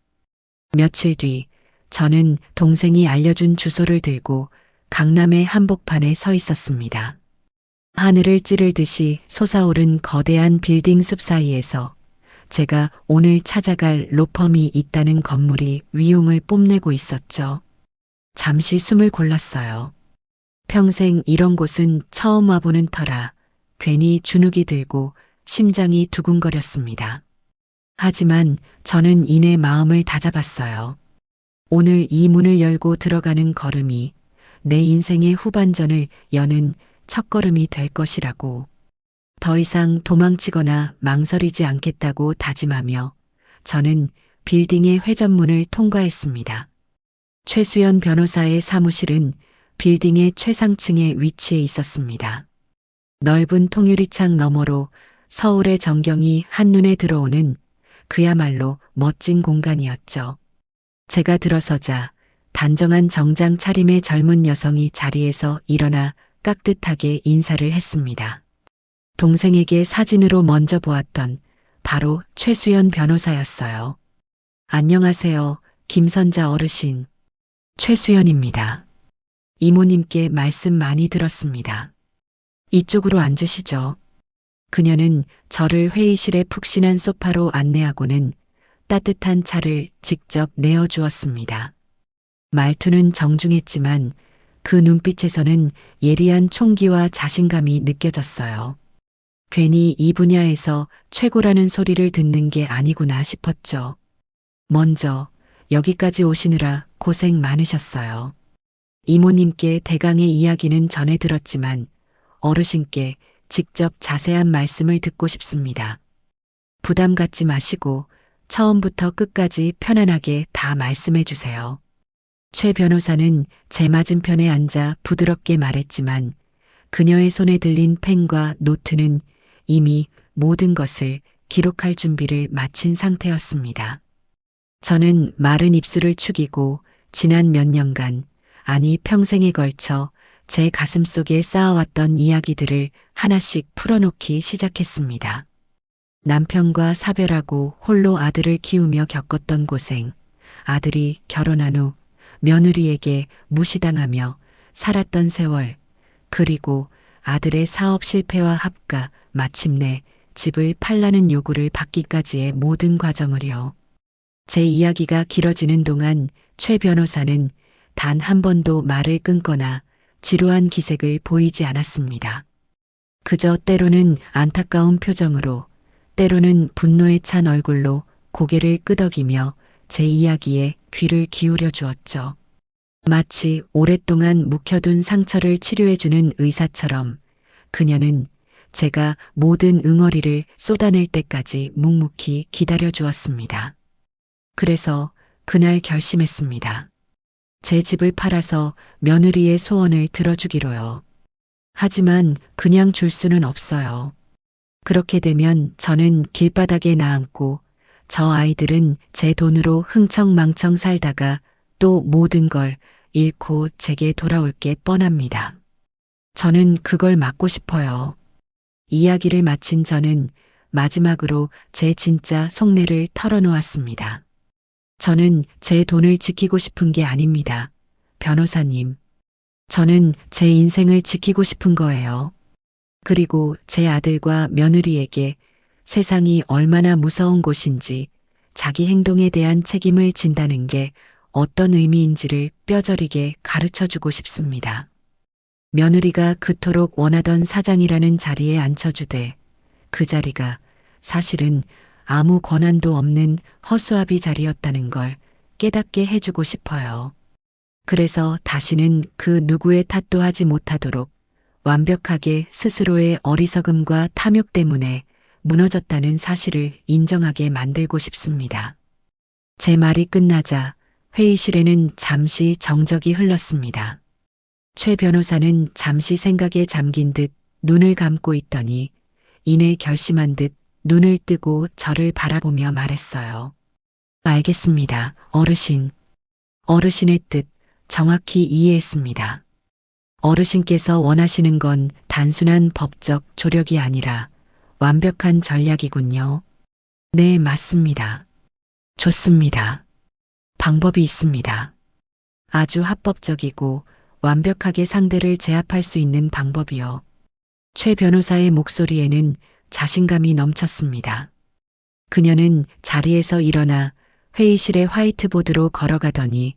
며칠 뒤 저는 동생이 알려준 주소를 들고 강남의 한복판에 서 있었습니다. 하늘을 찌르듯이 솟아오른 거대한 빌딩 숲 사이에서 제가 오늘 찾아갈 로펌이 있다는 건물이 위용을 뽐내고 있었죠. 잠시 숨을 골랐어요. 평생 이런 곳은 처음 와보는 터라 괜히 주눅이 들고 심장이 두근거렸습니다. 하지만 저는 이내 마음을 다잡았어요. 오늘 이 문을 열고 들어가는 걸음이 내 인생의 후반전을 여는 첫걸음이 될 것이라고. 더 이상 도망치거나 망설이지 않겠다고 다짐하며 저는 빌딩의 회전문을 통과했습니다. 최수연 변호사의 사무실은 빌딩의 최상층에 위치해 있었습니다. 넓은 통유리창 너머로 서울의 전경이 한눈에 들어오는 그야말로 멋진 공간이었죠. 제가 들어서자 단정한 정장 차림의 젊은 여성이 자리에서 일어나 깍듯하게 인사를 했습니다. 동생에게 사진으로 먼저 보았던 바로 최수연 변호사였어요. 안녕하세요, 김선자 어르신. 최수연입니다. 이모님께 말씀 많이 들었습니다. 이쪽으로 앉으시죠. 그녀는 저를 회의실의 푹신한 소파로 안내하고는 따뜻한 차를 직접 내어주었습니다. 말투는 정중했지만 그 눈빛에서는 예리한 총기와 자신감이 느껴졌어요. 괜히 이 분야에서 최고라는 소리를 듣는 게 아니구나 싶었죠. 먼저 여기까지 오시느라 고생 많으셨어요. 이모님께 대강의 이야기는 전해 들었지만 어르신께 직접 자세한 말씀을 듣고 싶습니다. 부담 갖지 마시고 처음부터 끝까지 편안하게 다 말씀해 주세요. 최 변호사는 제 맞은편에 앉아 부드럽게 말했지만 그녀의 손에 들린 펜과 노트는 이미 모든 것을 기록할 준비를 마친 상태였습니다. 저는 마른 입술을 축이고 지난 몇 년간, 아니 평생에 걸쳐 제 가슴 속에 쌓아왔던 이야기들을 하나씩 풀어놓기 시작했습니다. 남편과 사별하고 홀로 아들을 키우며 겪었던 고생, 아들이 결혼한 후 며느리에게 무시당하며 살았던 세월, 그리고 아들의 사업 실패와 합가, 마침내 집을 팔라는 요구를 받기까지의 모든 과정을요. 제 이야기가 길어지는 동안 최 변호사는 단 한 번도 말을 끊거나 지루한 기색을 보이지 않았습니다. 그저 때로는 안타까운 표정으로, 때로는 분노에 찬 얼굴로 고개를 끄덕이며 제 이야기에 귀를 기울여 주었죠. 마치 오랫동안 묵혀둔 상처를 치료해주는 의사처럼 그녀는 제가 모든 응어리를 쏟아낼 때까지 묵묵히 기다려 주었습니다. 그래서 그날 결심했습니다. 제 집을 팔아서 며느리의 소원을 들어주기로요. 하지만 그냥 줄 수는 없어요. 그렇게 되면 저는 길바닥에 나앉고 저 아이들은 제 돈으로 흥청망청 살다가 또 모든 걸 잃고 제게 돌아올 게 뻔합니다. 저는 그걸 막고 싶어요. 이야기를 마친 저는 마지막으로 제 진짜 속내를 털어놓았습니다. 저는 제 돈을 지키고 싶은 게 아닙니다. 변호사님. 저는 제 인생을 지키고 싶은 거예요. 그리고 제 아들과 며느리에게 세상이 얼마나 무서운 곳인지 자기 행동에 대한 책임을 진다는 게 어떤 의미인지를 뼈저리게 가르쳐주고 싶습니다. 며느리가 그토록 원하던 사장이라는 자리에 앉혀주되 그 자리가 사실은 아무 권한도 없는 허수아비 자리였다는 걸 깨닫게 해주고 싶어요. 그래서 다시는 그 누구의 탓도 하지 못하도록 완벽하게 스스로의 어리석음과 탐욕 때문에 무너졌다는 사실을 인정하게 만들고 싶습니다. 제 말이 끝나자 회의실에는 잠시 정적이 흘렀습니다. 최 변호사는 잠시 생각에 잠긴 듯 눈을 감고 있더니 이내 결심한 듯 눈을 뜨고 저를 바라보며 말했어요. 알겠습니다, 어르신. 어르신의 뜻 정확히 이해했습니다. 어르신께서 원하시는 건 단순한 법적 조력이 아니라 완벽한 전략이군요. 네, 맞습니다. 좋습니다. 방법이 있습니다. 아주 합법적이고 완벽하게 상대를 제압할 수 있는 방법이요. 최 변호사의 목소리에는 자신감이 넘쳤습니다. 그녀는 자리에서 일어나 회의실의 화이트보드로 걸어가더니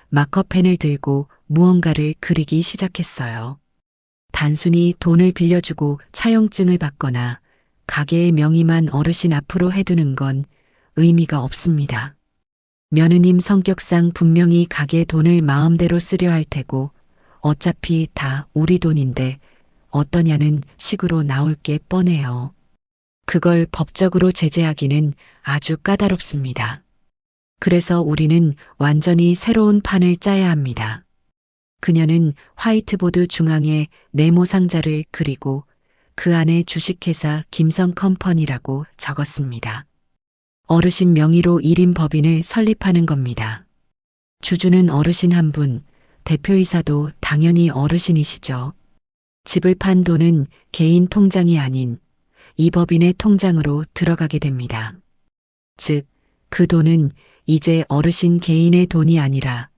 마커펜을 들고 무언가를 그리기 시작했어요. 단순히 돈을 빌려주고 차용증을 받거나 가게의 명의만 어르신 앞으로 해두는 건 의미가 없습니다. 며느님 성격상 분명히 가게 돈을 마음대로 쓰려 할 테고 어차피 다 우리 돈인데 어떠냐는 식으로 나올 게 뻔해요. 그걸 법적으로 제재하기는 아주 까다롭습니다. 그래서 우리는 완전히 새로운 판을 짜야 합니다. 그녀는 화이트보드 중앙에 네모 상자를 그리고 그 안에 주식회사 김성컴퍼니라고 적었습니다. 어르신 명의로 1인 법인을 설립하는 겁니다. 주주는 어르신 한 분, 대표이사도 당연히 어르신이시죠. 집을 판 돈은 개인 통장이 아닌 이 법인의 통장으로 들어가게 됩니다. 즉, 그 돈은 이제 어르신 개인의 돈이 아니라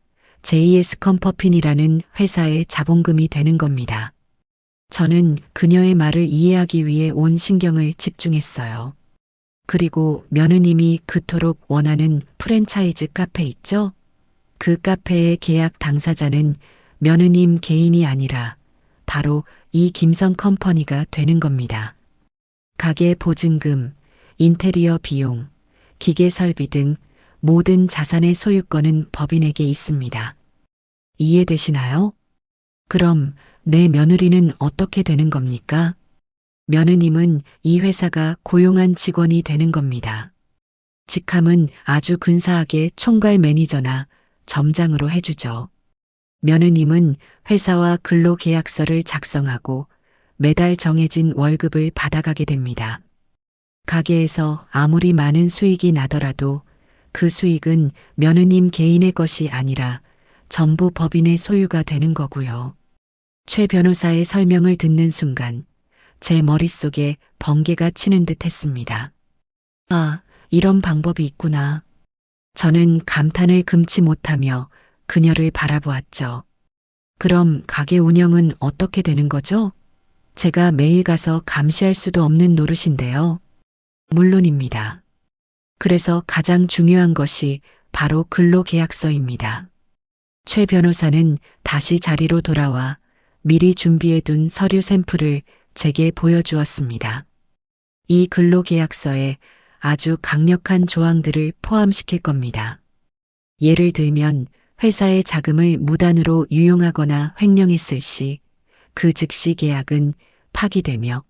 JS 컴퍼핀이라는 회사의 자본금이 되는 겁니다. 저는 그녀의 말을 이해하기 위해 온 신경을 집중했어요. 그리고 며느님이 그토록 원하는 프랜차이즈 카페 있죠? 그 카페의 계약 당사자는 며느님 개인이 아니라 바로 이 김성 컴퍼니가 되는 겁니다. 가게 보증금, 인테리어 비용, 기계 설비 등 모든 자산의 소유권은 법인에게 있습니다. 이해되시나요? 그럼 내 며느리는 어떻게 되는 겁니까? 며느님은 이 회사가 고용한 직원이 되는 겁니다. 직함은 아주 근사하게 총괄 매니저나 점장으로 해주죠. 며느님은 회사와 근로계약서를 작성하고 매달 정해진 월급을 받아가게 됩니다. 가게에서 아무리 많은 수익이 나더라도 그 수익은 며느님 개인의 것이 아니라 전부 법인의 소유가 되는 거고요. 최 변호사의 설명을 듣는 순간 제 머릿속에 번개가 치는 듯 했습니다. 아, 이런 방법이 있구나. 저는 감탄을 금치 못하며 그녀를 바라보았죠. 그럼 가게 운영은 어떻게 되는 거죠? 제가 매일 가서 감시할 수도 없는 노릇인데요. 물론입니다. 그래서 가장 중요한 것이 바로 근로계약서입니다. 최 변호사는 다시 자리로 돌아와 미리 준비해둔 서류 샘플을 제게 보여주었습니다. 이 근로계약서에 아주 강력한 조항들을 포함시킬 겁니다. 예를 들면 회사의 자금을 무단으로 유용하거나 횡령했을 시 그 즉시 계약은 파기되며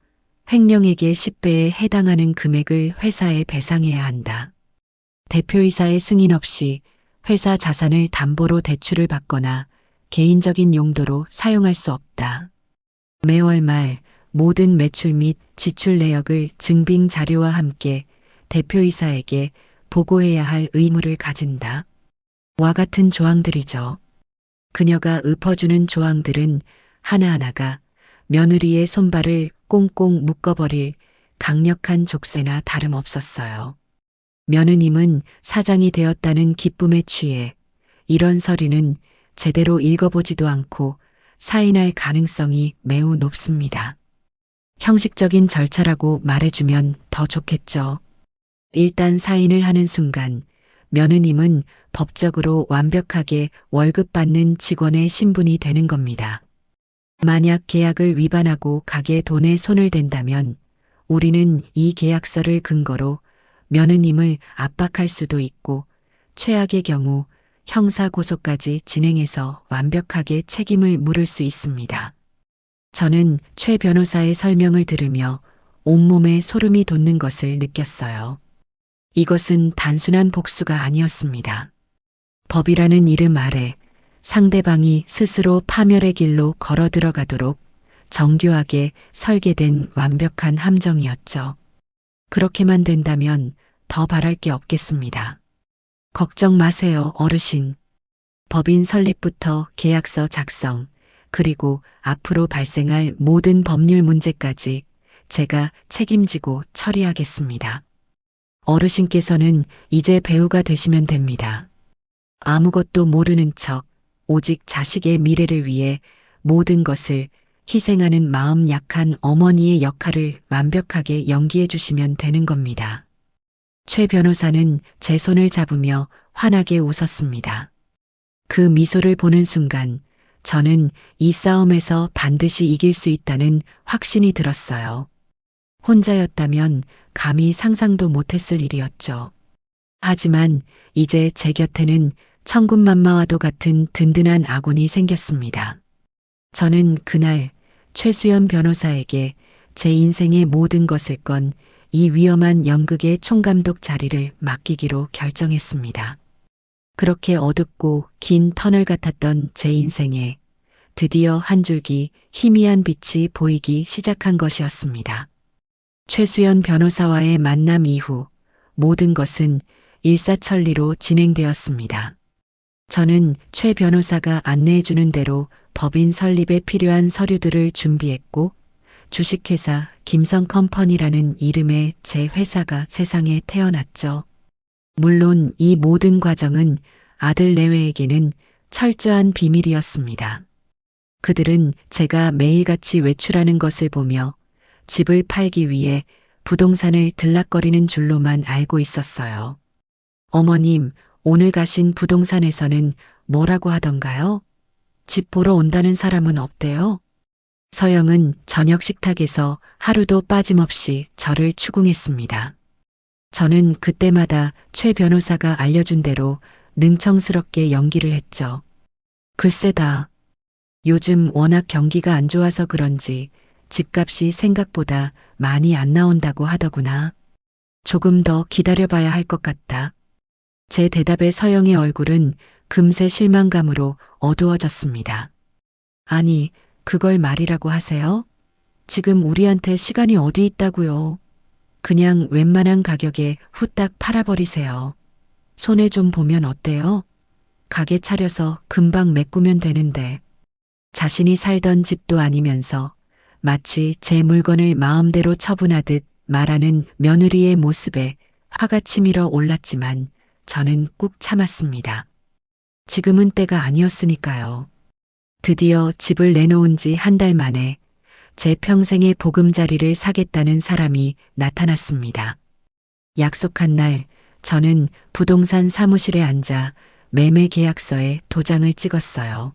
횡령액의 10배에 해당하는 금액을 회사에 배상해야 한다. 대표이사의 승인 없이 회사 자산을 담보로 대출을 받거나 개인적인 용도로 사용할 수 없다. 매월 말 모든 매출 및 지출 내역을 증빙 자료와 함께 대표이사에게 보고해야 할 의무를 가진다. 와 같은 조항들이죠. 그녀가 읊어주는 조항들은 하나하나가 며느리의 손발을 꽁꽁 묶어버릴 강력한 족쇄나 다름없었어요. 며느님은 사장이 되었다는 기쁨에 취해 이런 서류는 제대로 읽어보지도 않고 사인할 가능성이 매우 높습니다. 형식적인 절차라고 말해주면 더 좋겠죠. 일단 사인을 하는 순간 며느님은 법적으로 완벽하게 월급 받는 직원의 신분이 되는 겁니다. 만약 계약을 위반하고 가게 돈에 손을 댄다면 우리는 이 계약서를 근거로 며느님을 압박할 수도 있고 최악의 경우 형사고소까지 진행해서 완벽하게 책임을 물을 수 있습니다. 저는 최 변호사의 설명을 들으며 온몸에 소름이 돋는 것을 느꼈어요. 이것은 단순한 복수가 아니었습니다. 법이라는 이름 아래 상대방이 스스로 파멸의 길로 걸어 들어가도록 정교하게 설계된 완벽한 함정이었죠. 그렇게만 된다면 더 바랄 게 없겠습니다. 걱정 마세요, 어르신. 법인 설립부터 계약서 작성, 그리고 앞으로 발생할 모든 법률 문제까지 제가 책임지고 처리하겠습니다. 어르신께서는 이제 배우가 되시면 됩니다. 아무것도 모르는 척 오직 자식의 미래를 위해 모든 것을 희생하는 마음 약한 어머니의 역할을 완벽하게 연기해 주시면 되는 겁니다. 최 변호사는 제 손을 잡으며 환하게 웃었습니다. 그 미소를 보는 순간 저는 이 싸움에서 반드시 이길 수 있다는 확신이 들었어요. 혼자였다면 감히 상상도 못했을 일이었죠. 하지만 이제 제 곁에는 천군만마와도 같은 든든한 아군이 생겼습니다. 저는 그날 최수연 변호사에게 제 인생의 모든 것을 건 이 위험한 연극의 총감독 자리를 맡기기로 결정했습니다. 그렇게 어둡고 긴 터널 같았던 제 인생에 드디어 한 줄기 희미한 빛이 보이기 시작한 것이었습니다. 최수연 변호사와의 만남 이후 모든 것은 일사천리로 진행되었습니다. 저는 최 변호사가 안내해주는 대로 법인 설립에 필요한 서류들을 준비했고 주식회사 김성컴퍼니라는 이름의 제 회사가 세상에 태어났죠. 물론 이 모든 과정은 아들 내외에게는 철저한 비밀이었습니다. 그들은 제가 매일같이 외출하는 것을 보며 집을 팔기 위해 부동산을 들락거리는 줄로만 알고 있었어요. 어머님, 오늘 가신 부동산에서는 뭐라고 하던가요? 집 보러 온다는 사람은 없대요? 서영은 저녁 식탁에서 하루도 빠짐없이 저를 추궁했습니다. 저는 그때마다 최 변호사가 알려준 대로 능청스럽게 연기를 했죠. 글쎄다. 요즘 워낙 경기가 안 좋아서 그런지 집값이 생각보다 많이 안 나온다고 하더구나. 조금 더 기다려봐야 할 것 같다. 제 대답에 서영의 얼굴은 금세 실망감으로 어두워졌습니다. 아니, 그걸 말이라고 하세요? 지금 우리한테 시간이 어디 있다고요? 그냥 웬만한 가격에 후딱 팔아버리세요. 손해 좀 보면 어때요? 가게 차려서 금방 메꾸면 되는데. 자신이 살던 집도 아니면서 마치 제 물건을 마음대로 처분하듯 말하는 며느리의 모습에 화가 치밀어 올랐지만 저는 꾹 참았습니다. 지금은 때가 아니었으니까요. 드디어 집을 내놓은 지 한 달 만에 제 평생의 보금자리를 사겠다는 사람이 나타났습니다. 약속한 날 저는 부동산 사무실에 앉아 매매 계약서에 도장을 찍었어요.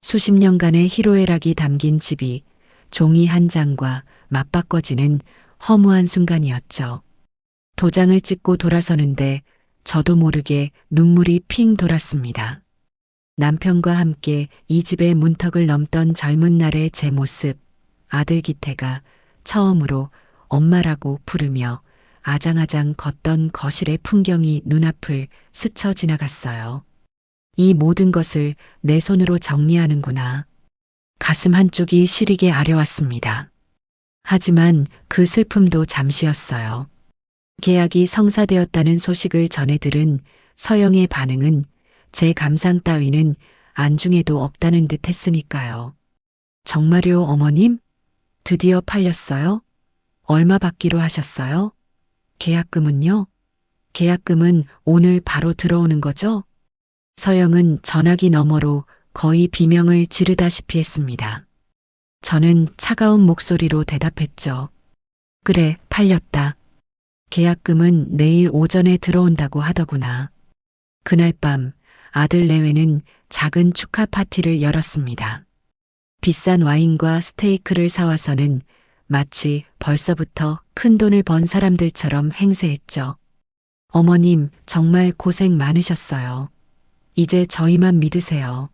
수십 년간의 희로애락이 담긴 집이 종이 한 장과 맞바꿔지는 허무한 순간이었죠. 도장을 찍고 돌아서는데 저도 모르게 눈물이 핑 돌았습니다. 남편과 함께 이 집의 문턱을 넘던 젊은 날의 제 모습, 아들 기태가 처음으로 엄마라고 부르며 아장아장 걷던 거실의 풍경이 눈앞을 스쳐 지나갔어요. 이 모든 것을 내 손으로 정리하는구나. 가슴 한쪽이 시리게 아려왔습니다. 하지만 그 슬픔도 잠시였어요. 계약이 성사되었다는 소식을 전해 들은 서영의 반응은 제 감상 따위는 안중에도 없다는 듯 했으니까요. 정말요, 어머님? 드디어 팔렸어요? 얼마 받기로 하셨어요? 계약금은요? 계약금은 오늘 바로 들어오는 거죠? 서영은 전화기 너머로 거의 비명을 지르다시피 했습니다. 저는 차가운 목소리로 대답했죠. 그래, 팔렸다. 계약금은 내일 오전에 들어온다고 하더구나. 그날 밤 아들 내외는 작은 축하 파티를 열었습니다. 비싼 와인과 스테이크를 사와서는 마치 벌써부터 큰 돈을 번 사람들처럼 행세했죠. 어머님, 정말 고생 많으셨어요. 이제 저희만 믿으세요.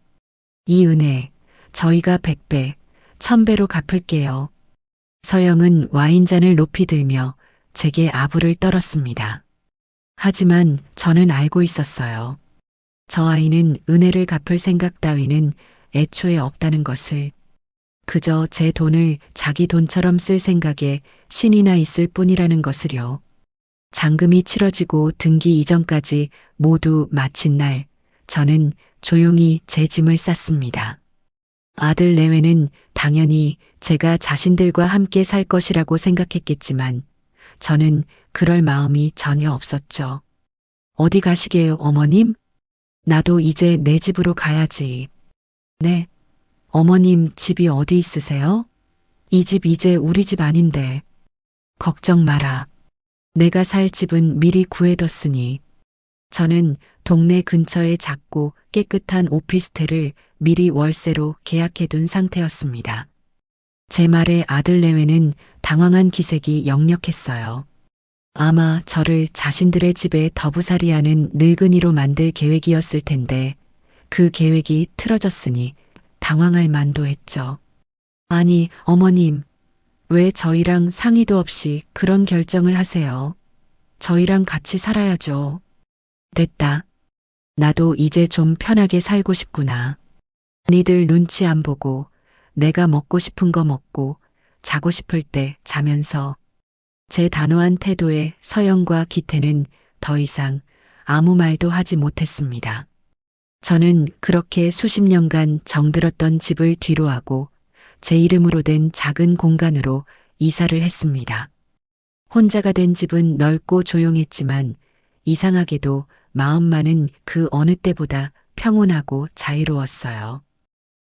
이 은혜 저희가 100배, 1000배로 갚을게요. 서영은 와인잔을 높이 들며 제게 아부를 떨었습니다. 하지만 저는 알고 있었어요. 저 아이는 은혜를 갚을 생각 따위는 애초에 없다는 것을. 그저 제 돈을 자기 돈처럼 쓸 생각에 신이 나 있을 뿐이라는 것을요. 잔금이 치러지고 등기 이전까지 모두 마친 날 저는 조용히 제 짐을 쌌습니다. 아들 내외는 당연히 제가 자신들과 함께 살 것이라고 생각했겠지만 저는 그럴 마음이 전혀 없었죠. 어디 가시게요, 어머님? 나도 이제 내 집으로 가야지. 네. 어머님 집이 어디 있으세요? 이 집 이제 우리 집 아닌데. 걱정 마라. 내가 살 집은 미리 구해뒀으니. 저는 동네 근처에 작고 깨끗한 오피스텔을 미리 월세로 계약해둔 상태였습니다. 제 말에 아들 내외는 당황한 기색이 역력했어요. 아마 저를 자신들의 집에 더부살이하는 늙은이로 만들 계획이었을 텐데 그 계획이 틀어졌으니 당황할 만도 했죠. 아니, 어머님, 왜 저희랑 상의도 없이 그런 결정을 하세요? 저희랑 같이 살아야죠. 됐다. 나도 이제 좀 편하게 살고 싶구나. 니들 눈치 안 보고 내가 먹고 싶은 거 먹고 자고 싶을 때 자면서. 제 단호한 태도에 서영과 기태는 더 이상 아무 말도 하지 못했습니다. 저는 그렇게 수십 년간 정들었던 집을 뒤로하고 제 이름으로 된 작은 공간으로 이사를 했습니다. 혼자가 된 집은 넓고 조용했지만 이상하게도 마음만은 그 어느 때보다 평온하고 자유로웠어요.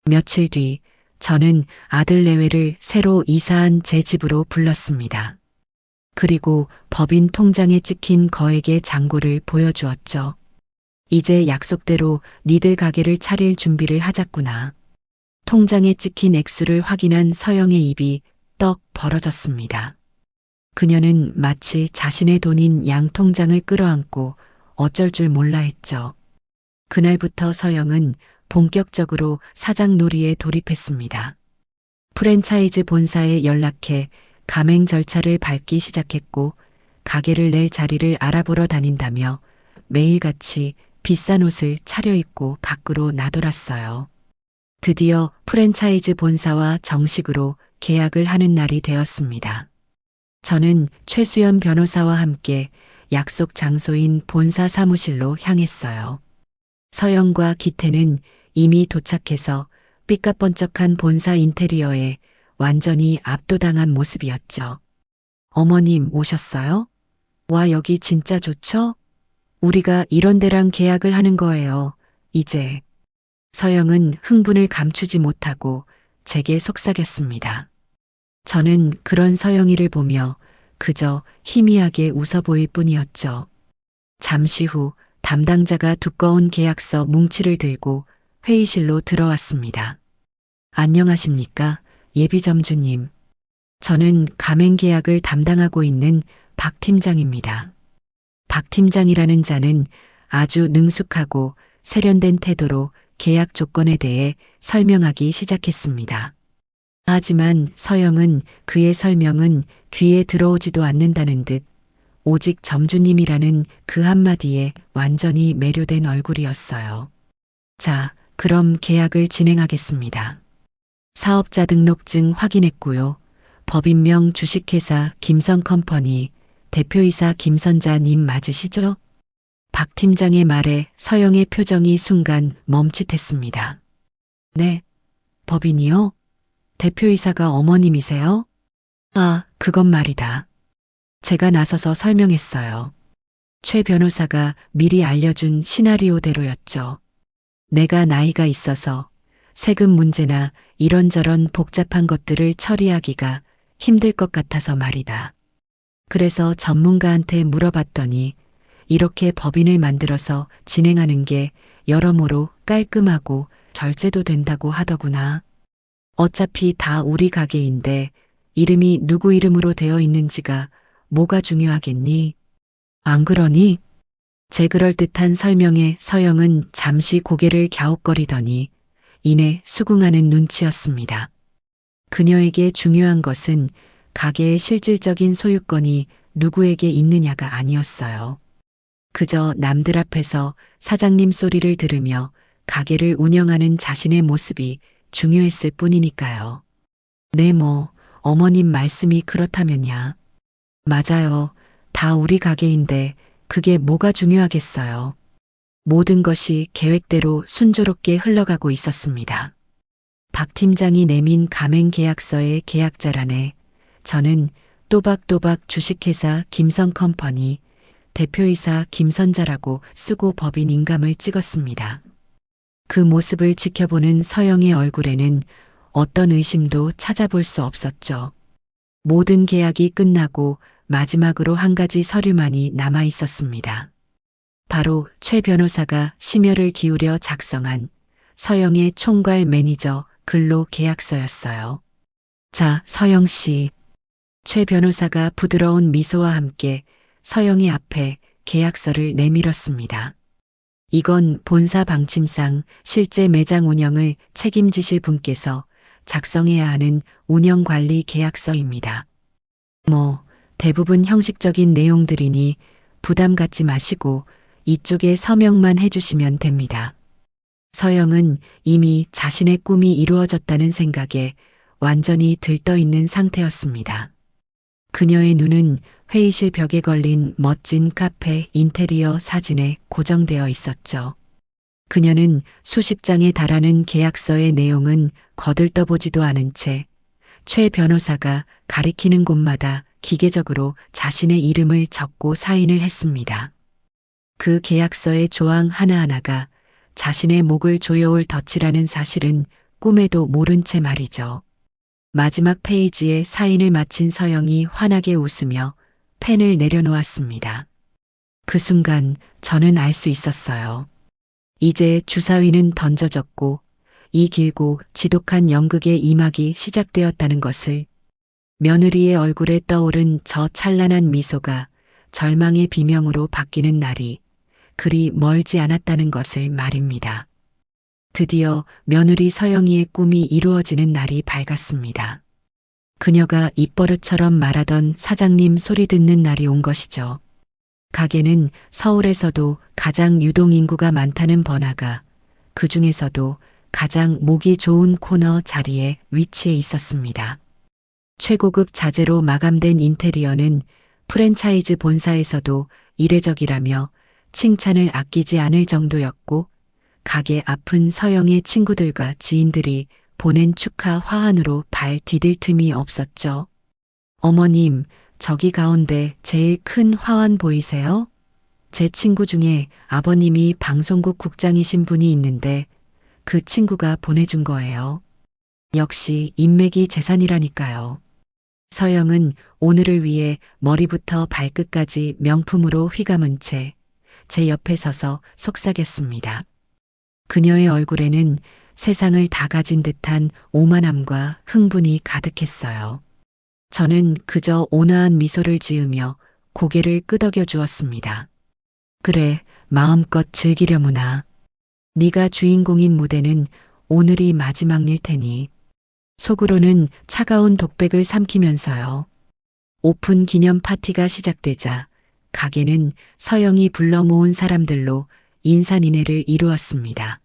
며칠 뒤 저는 아들 내외를 새로 이사한 제 집으로 불렀습니다. 그리고 법인 통장에 찍힌 거액의 잔고를 보여주었죠. 이제 약속대로 니들 가게를 차릴 준비를 하자꾸나. 통장에 찍힌 액수를 확인한 서영의 입이 떡 벌어졌습니다. 그녀는 마치 자신의 돈인 양통장을 끌어안고 어쩔 줄 몰라 했죠. 그날부터 서영은 본격적으로 사장 놀이에 돌입했습니다. 프랜차이즈 본사에 연락해 가맹 절차를 밟기 시작했고 가게를 낼 자리를 알아보러 다닌다며 매일같이 비싼 옷을 차려입고 밖으로 나돌았어요. 드디어 프랜차이즈 본사와 정식으로 계약을 하는 날이 되었습니다. 저는 최수연 변호사와 함께 약속 장소인 본사 사무실로 향했어요. 서영과 기태는 이미 도착해서 삐까뻔쩍한 본사 인테리어에 완전히 압도당한 모습이었죠. 어머님 오셨어요? 와, 여기 진짜 좋죠? 우리가 이런 데랑 계약을 하는 거예요. 이제. 서영은 흥분을 감추지 못하고 제게 속삭였습니다. 저는 그런 서영이를 보며 그저 희미하게 웃어 보일 뿐이었죠. 잠시 후 담당자가 두꺼운 계약서 뭉치를 들고 회의실로 들어왔습니다. 안녕하십니까, 예비점주님. 저는 가맹 계약을 담당하고 있는 박 팀장입니다. 박 팀장이라는 자는 아주 능숙하고 세련된 태도로 계약 조건에 대해 설명하기 시작했습니다. 하지만 서영은 그의 설명은 귀에 들어오지도 않는다는 듯 오직 점주님이라는 그 한마디에 완전히 매료된 얼굴이었어요. 자, 그럼 계약을 진행하겠습니다. 사업자 등록증 확인했고요. 법인명 주식회사 김선컴퍼니 대표이사 김선자님 맞으시죠? 박 팀장의 말에 서영의 표정이 순간 멈칫했습니다. 네, 법인이요? 대표이사가 어머님이세요? 아, 그건 말이다. 제가 나서서 설명했어요. 최 변호사가 미리 알려준 시나리오대로였죠. 내가 나이가 있어서 세금 문제나 이런저런 복잡한 것들을 처리하기가 힘들 것 같아서 말이다. 그래서 전문가한테 물어봤더니 이렇게 법인을 만들어서 진행하는 게 여러모로 깔끔하고 절제도 된다고 하더구나. 어차피 다 우리 가게인데 이름이 누구 이름으로 되어 있는지가 뭐가 중요하겠니? 안 그러니? 제 그럴듯한 설명에 서영은 잠시 고개를 갸웃거리더니 이내 수긍하는 눈치였습니다. 그녀에게 중요한 것은 가게의 실질적인 소유권이 누구에게 있느냐가 아니었어요. 그저 남들 앞에서 사장님 소리를 들으며 가게를 운영하는 자신의 모습이 중요했을 뿐이니까요. 네, 어머님 말씀이 그렇다면야. 맞아요. 다 우리 가게인데 그게 뭐가 모든 것이 계획대로 순조롭게 흘러가고 있었습니다. 박 팀장이 내민 가맹 계약서의 계약자란에 저는 또박또박 주식회사 김선컴퍼니 대표이사 김선자라고 쓰고 법인 인감을 찍었습니다. 그 모습을 지켜보는 서영의 얼굴에는 어떤 의심도 찾아볼 수 없었죠. 모든 계약이 끝나고 마지막으로 한 가지 서류만이 남아 있었습니다. 바로 최 변호사가 심혈을 기울여 작성한 서영의 총괄 매니저 근로 계약서였어요. 자, 서영 씨. 최 변호사가 부드러운 미소와 함께 서영이 앞에 계약서를 내밀었습니다. 이건 본사 방침상 실제 매장 운영을 책임지실 분께서 작성해야 하는 운영관리 계약서입니다. 대부분 형식적인 내용들이니 부담 갖지 마시고 이쪽에 서명만 해주시면 됩니다. 서영은 이미 자신의 꿈이 이루어졌다는 생각에 완전히 들떠있는 상태였습니다. 그녀의 눈은 회의실 벽에 걸린 멋진 카페 인테리어 사진에 고정되어 있었죠. 그녀는 수십 장에 달하는 계약서의 내용은 거들떠보지도 않은 채 최 변호사가 가리키는 곳마다 기계적으로 자신의 이름을 적고 사인을 했습니다. 그 계약서의 조항 하나하나가 자신의 목을 조여올 덫이라는 사실은 꿈에도 모른 채 말이죠. 마지막 페이지에 사인을 마친 서영이 환하게 웃으며 펜을 내려놓았습니다. 그 순간 저는 알 수 있었어요. 이제 주사위는 던져졌고 이 길고 지독한 연극의 이막이 시작되었다는 것을. 며느리의 얼굴에 떠오른 저 찬란한 미소가 절망의 비명으로 바뀌는 날이 그리 멀지 않았다는 것을 말입니다. 드디어 며느리 서영이의 꿈이 이루어지는 날이 밝았습니다. 그녀가 입버릇처럼 말하던 사장님 소리 듣는 날이 온 것이죠. 가게는 서울에서도 가장 유동인구가 많다는 번화가, 그 중에서도 가장 목이 좋은 코너 자리에 위치해 있었습니다. 최고급 자재로 마감된 인테리어는 프랜차이즈 본사에서도 이례적이라며 칭찬을 아끼지 않을 정도였고, 가게 앞은 서영의 친구들과 지인들이 보낸 축하 화환으로 발 디딜 틈이 없었죠. 어머님, 저기 가운데 제일 큰 화환 보이세요? 제 친구 중에 아버님이 방송국 국장이신 분이 있는데 그 친구가 보내준 거예요. 역시 인맥이 재산이라니까요. 서영은 오늘을 위해 머리부터 발끝까지 명품으로 휘감은 채 제 옆에 서서 속삭였습니다. 그녀의 얼굴에는 세상을 다 가진 듯한 오만함과 흥분이 가득했어요. 저는 그저 온화한 미소를 지으며 고개를 끄덕여 주었습니다. 그래, 마음껏 즐기려무나. 네가 주인공인 무대는 오늘이 마지막일 테니. 속으로는 차가운 독백을 삼키면서요. 오픈 기념 파티가 시작되자 가게는 서영이 불러 모은 사람들로 인산인해를 이루었습니다.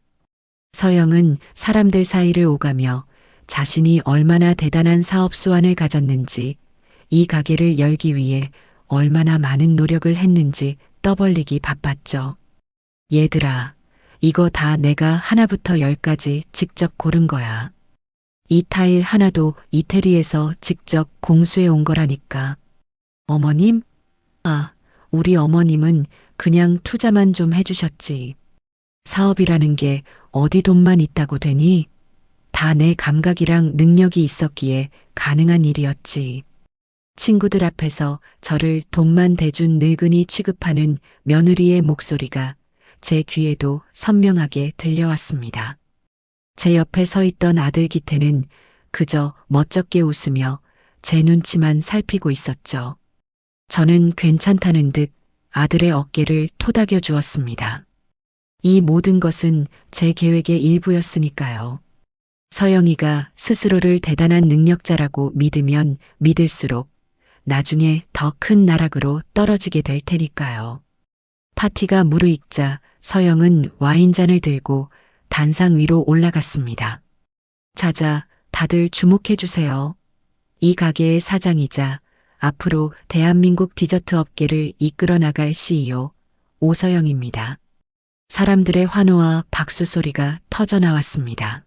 서영은 사람들 사이를 오가며 자신이 얼마나 대단한 사업 수완을 가졌는지, 이 가게를 열기 위해 얼마나 많은 노력을 했는지 떠벌리기 바빴죠. 얘들아, 이거 다 내가 하나부터 열까지 직접 고른 거야. 이 타일 하나도 이태리에서 직접 공수해 온 거라니까. 어머님? 우리 어머님은 그냥 투자만 좀 해주셨지. 사업이라는 게 어디 돈만 있다고 되니? 다 내 감각이랑 능력이 있었기에 가능한 일이었지. 친구들 앞에서 저를 돈만 대준 늙은이 취급하는 며느리의 목소리가 제 귀에도 선명하게 들려왔습니다. 제 옆에 서 있던 아들 기태는 그저 멋쩍게 웃으며 제 눈치만 살피고 있었죠. 저는 괜찮다는 듯 아들의 어깨를 토닥여 주었습니다. 이 모든 것은 제 계획의 일부였으니까요. 서영이가 스스로를 대단한 능력자라고 믿으면 믿을수록 나중에 더 큰 나락으로 떨어지게 될 테니까요. 파티가 무르익자 서영은 와인잔을 들고 단상 위로 올라갔습니다. 자자, 다들 주목해 주세요. 이 가게의 사장이자 앞으로 대한민국 디저트 업계를 이끌어 나갈 CEO 오서영입니다. 사람들의 환호와 박수 소리가 터져 나왔습니다.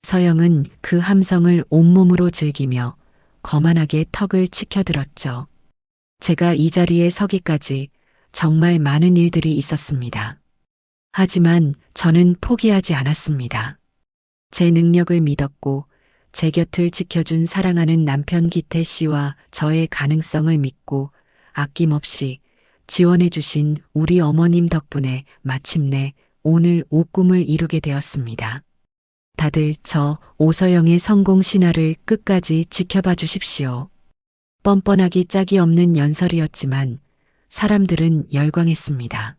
서영은 그 함성을 온몸으로 즐기며 거만하게 턱을 치켜들었죠. 제가 이 자리에 서기까지 정말 많은 일들이 있었습니다. 하지만 저는 포기하지 않았습니다. 제 능력을 믿었고 제 곁을 지켜준 사랑하는 남편 기태 씨와 저의 가능성을 믿고 아낌없이 지원해 주신 우리 어머님 덕분에 마침내 오늘 옷꿈을 이루게 되었습니다. 다들 저 오서영의 성공 신화를 끝까지 지켜봐 주십시오. 뻔뻔하기 짝이 없는 연설이었지만 사람들은 열광했습니다.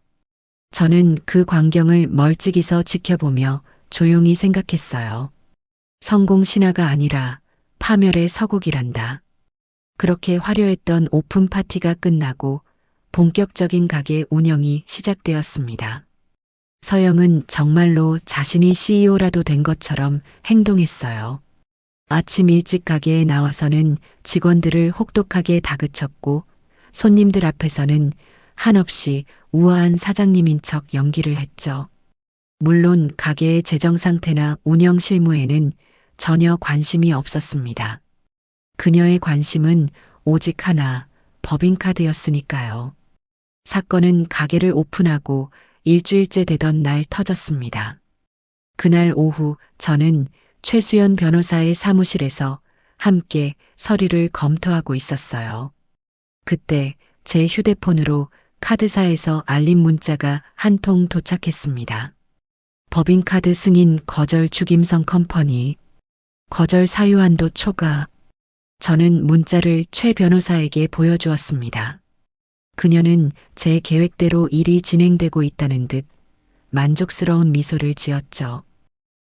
저는 그 광경을 멀찍이서 지켜보며 조용히 생각했어요. 성공 신화가 아니라 파멸의 서곡이란다. 그렇게 화려했던 오픈 파티가 끝나고 본격적인 가게 운영이 시작되었습니다. 서영은 정말로 자신이 CEO라도 된 것처럼 행동했어요. 아침 일찍 가게에 나와서는 직원들을 혹독하게 다그쳤고 손님들 앞에서는 한없이 우아한 사장님인 척 연기를 했죠. 물론 가게의 재정 상태나 운영 실무에는 전혀 관심이 없었습니다. 그녀의 관심은 오직 하나, 법인카드였으니까요. 사건은 가게를 오픈하고 일주일째 되던 날 터졌습니다. 그날 오후 저는 최수연 변호사의 사무실에서 함께 서류를 검토하고 있었어요. 그때 제 휴대폰으로 카드사에서 알림 문자가 한 통 도착했습니다. 법인카드 승인 거절 죽임성 컴퍼니, 거절 사유한도 초과. 저는 문자를 최 변호사에게 보여주었습니다. 그녀는 제 계획대로 일이 진행되고 있다는 듯 만족스러운 미소를 지었죠.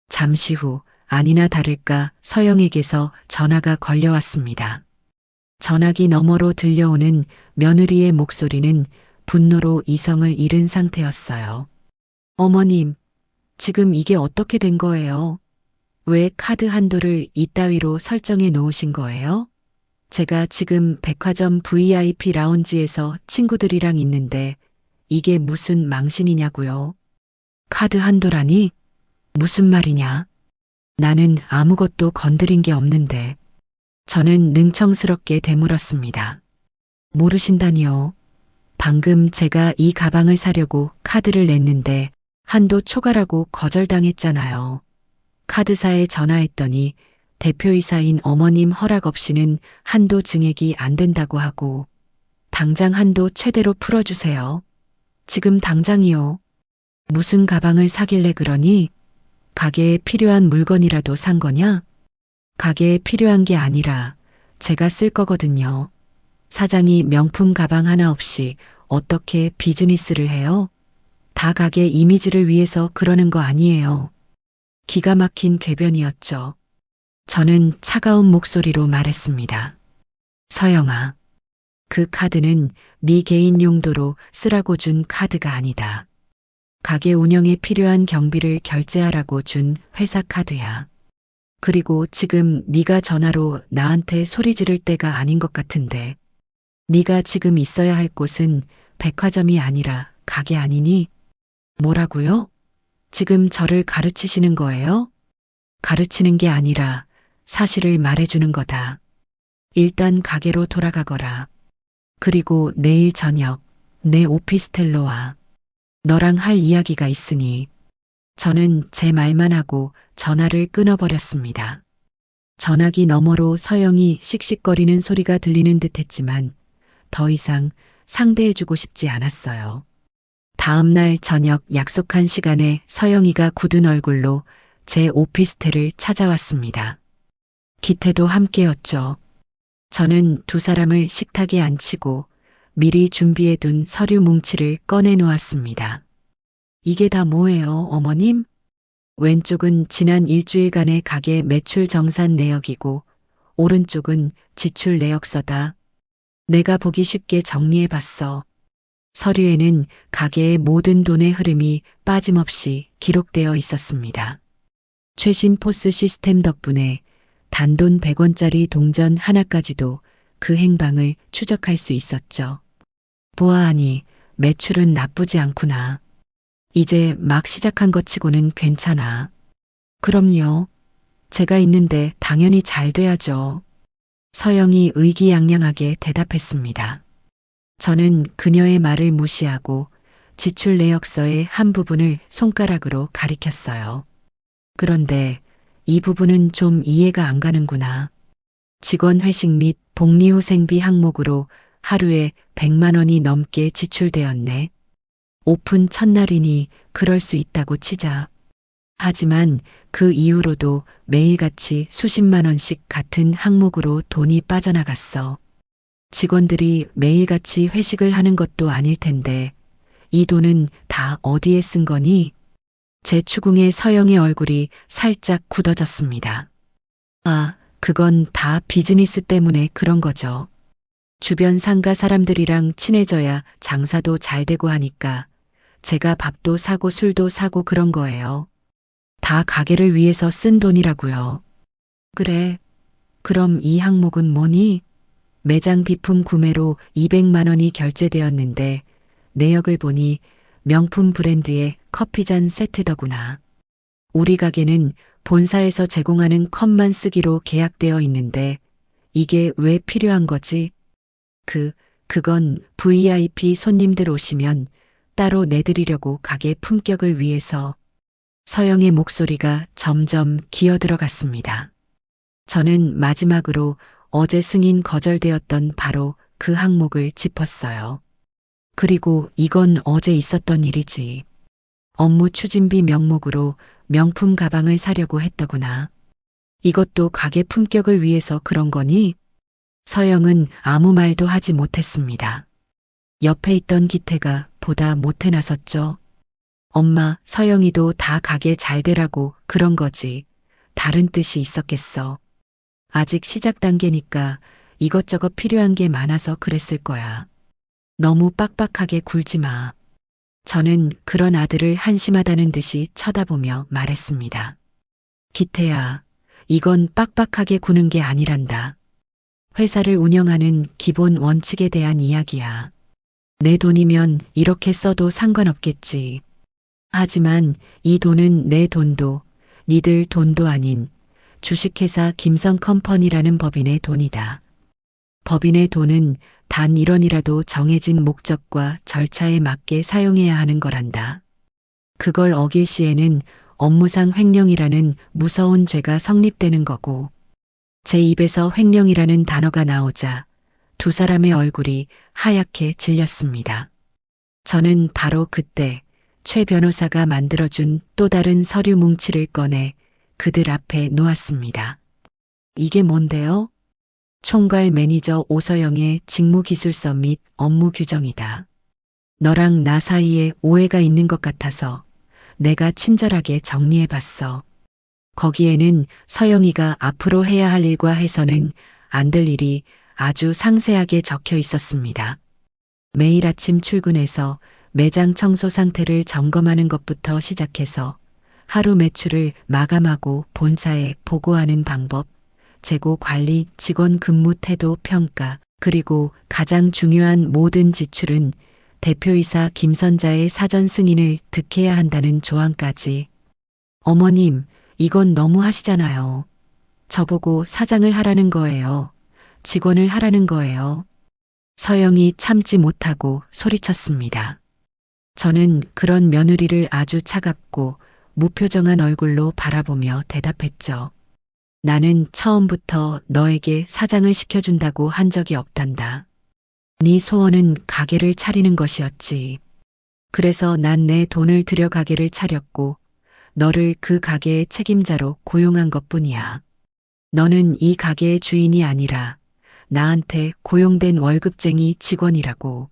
잠시 후 아니나 다를까 서영에게서 전화가 걸려왔습니다. 전화기 너머로 들려오는 며느리의 목소리는 분노로 이성을 잃은 상태였어요. 어머님, 지금 이게 어떻게 된 거예요? 왜 카드 한도를 이따위로 설정해 놓으신 거예요? 제가 지금 백화점 VIP 라운지에서 친구들이랑 있는데 이게 무슨 망신이냐고요? 카드 한도라니? 무슨 말이냐? 나는 아무것도 건드린 게 없는데. 저는 능청스럽게 되물었습니다. 모르신다니요. 방금 제가 이 가방을 사려고 카드를 냈는데 한도 초과라고 거절당했잖아요. 카드사에 전화했더니 대표이사인 어머님 허락 없이는 한도 증액이 안 된다고 하고 당장 한도 최대로 풀어주세요. 지금 당장이요. 무슨 가방을 사길래 그러니? 가게에 필요한 물건이라도 산 거냐? 가게에 필요한 게 아니라 제가 쓸 거거든요. 사장이 명품 가방 하나 없이 어떻게 비즈니스를 해요? 다 가게 이미지를 위해서 그러는 거 아니에요. 기가 막힌 궤변이었죠. 저는 차가운 목소리로 말했습니다. 서영아, 그 카드는 네 개인 용도로 쓰라고 준 카드가 아니다. 가게 운영에 필요한 경비를 결제하라고 준 회사 카드야. 그리고 지금 네가 전화로 나한테 소리 지를 때가 아닌 것 같은데. 네가 지금 있어야 할 곳은 백화점이 아니라 가게 아니니? 뭐라고요? 지금 저를 가르치시는 거예요? 가르치는 게 아니라 사실을 말해주는 거다. 일단 가게로 돌아가거라. 그리고 내일 저녁 내 오피스텔로 와. 너랑 할 이야기가 있으니. 저는 제 말만 하고 전화를 끊어버렸습니다. 전화기 너머로 서영이 씩씩거리는 소리가 들리는 듯 했지만 더 이상 상대해주고 싶지 않았어요. 다음 날 저녁 약속한 시간에 서영이가 굳은 얼굴로 제 오피스텔을 찾아왔습니다. 기태도 함께였죠. 저는 두 사람을 식탁에 앉히고 미리 준비해둔 서류 뭉치를 꺼내놓았습니다. 이게 다 뭐예요, 어머님? 왼쪽은 지난 일주일간의 가게 매출 정산 내역이고 오른쪽은 지출 내역서다. 내가 보기 쉽게 정리해봤어. 서류에는 가게의 모든 돈의 흐름이 빠짐없이 기록되어 있었습니다. 최신 포스 시스템 덕분에 단돈 100원짜리 동전 하나까지도 그 행방을 추적할 수 있었죠. 보아하니 매출은 나쁘지 않구나. 이제 막 시작한 것 치고는 괜찮아. 그럼요. 제가 있는데 당연히 잘 돼야죠. 서영이 의기양양하게 대답했습니다. 저는 그녀의 말을 무시하고 지출 내역서의 한 부분을 손가락으로 가리켰어요. 그런데 이 부분은 좀 이해가 안 가는구나. 직원 회식 및 복리후생비 항목으로 하루에 100만 원이 넘게 지출되었네. 오픈 첫날이니 그럴 수 있다고 치자. 하지만 그 이후로도 매일같이 수십만 원씩 같은 항목으로 돈이 빠져나갔어. 직원들이 매일같이 회식을 하는 것도 아닐 텐데 이 돈은 다 어디에 쓴 거니? 제 추궁에 서영의 얼굴이 살짝 굳어졌습니다. 아, 그건 다 비즈니스 때문에 그런 거죠. 주변 상가 사람들이랑 친해져야 장사도 잘 되고 하니까 제가 밥도 사고 술도 사고 그런 거예요. 다 가게를 위해서 쓴 돈이라고요. 그래. 그럼 이 항목은 뭐니? 매장 비품 구매로 200만 원이 결제되었는데 내역을 보니 명품 브랜드의 커피잔 세트더구나. 우리 가게는 본사에서 제공하는 컵만 쓰기로 계약되어 있는데 이게 왜 필요한 거지? 그건 VIP 손님들 오시면 따로 내드리려고 가게 품격을 위해서. 서영의 목소리가 점점 기어들어갔습니다. 저는 마지막으로 어제 승인 거절되었던 바로 그 항목을 짚었어요. 그리고 이건 어제 있었던 일이지. 업무 추진비 명목으로 명품 가방을 사려고 했더구나. 이것도 가게 품격을 위해서 그런 거니? 서영은 아무 말도 하지 못했습니다. 옆에 있던 기태가 보다 못해 나섰죠. 엄마, 서영이도 다 가게 잘 되라고 그런 거지. 다른 뜻이 있었겠어. 아직 시작 단계니까 이것저것 필요한 게 많아서 그랬을 거야. 너무 빡빡하게 굴지 마. 저는 그런 아들을 한심하다는 듯이 쳐다보며 말했습니다. 기태야, 이건 빡빡하게 구는 게 아니란다. 회사를 운영하는 기본 원칙에 대한 이야기야. 내 돈이면 이렇게 써도 상관없겠지. 하지만 이 돈은 내 돈도 니들 돈도 아닌 주식회사 김성컴퍼니라는 법인의 돈이다. 법인의 돈은 단 1원이라도 정해진 목적과 절차에 맞게 사용해야 하는 거란다. 그걸 어길 시에는 업무상 횡령이라는 무서운 죄가 성립되는 거고, 제 입에서 횡령이라는 단어가 나오자 두 사람의 얼굴이 하얗게 질렸습니다. 저는 바로 그때 최 변호사가 만들어준 또 다른 서류 뭉치를 꺼내 그들 앞에 놓았습니다. 이게 뭔데요? 총괄 매니저 오서영의 직무기술서 및 업무 규정이다. 너랑 나 사이에 오해가 있는 것 같아서 내가 친절하게 정리해봤어. 거기에는 서영이가 앞으로 해야 할 일과 해서는 안 될 일이 아주 상세하게 적혀 있었습니다. 매일 아침 출근해서 매장 청소 상태를 점검하는 것부터 시작해서 하루 매출을 마감하고 본사에 보고하는 방법, 재고 관리, 직원 근무 태도 평가, 그리고 가장 중요한 모든 지출은 대표이사 김선자의 사전 승인을 득해야 한다는 조항까지. 어머님, 이건 너무 하시잖아요. 저보고 사장을 하라는 거예요. 직원을 하라는 거예요. 서영이 참지 못하고 소리쳤습니다. 저는 그런 며느리를 아주 차갑고 무표정한 얼굴로 바라보며 대답했죠. 나는 처음부터 너에게 사장을 시켜준다고 한 적이 없단다. 네 소원은 가게를 차리는 것이었지. 그래서 난 내 돈을 들여 가게를 차렸고 너를 그 가게의 책임자로 고용한 것뿐이야. 너는 이 가게의 주인이 아니라 나한테 고용된 월급쟁이 직원이라고.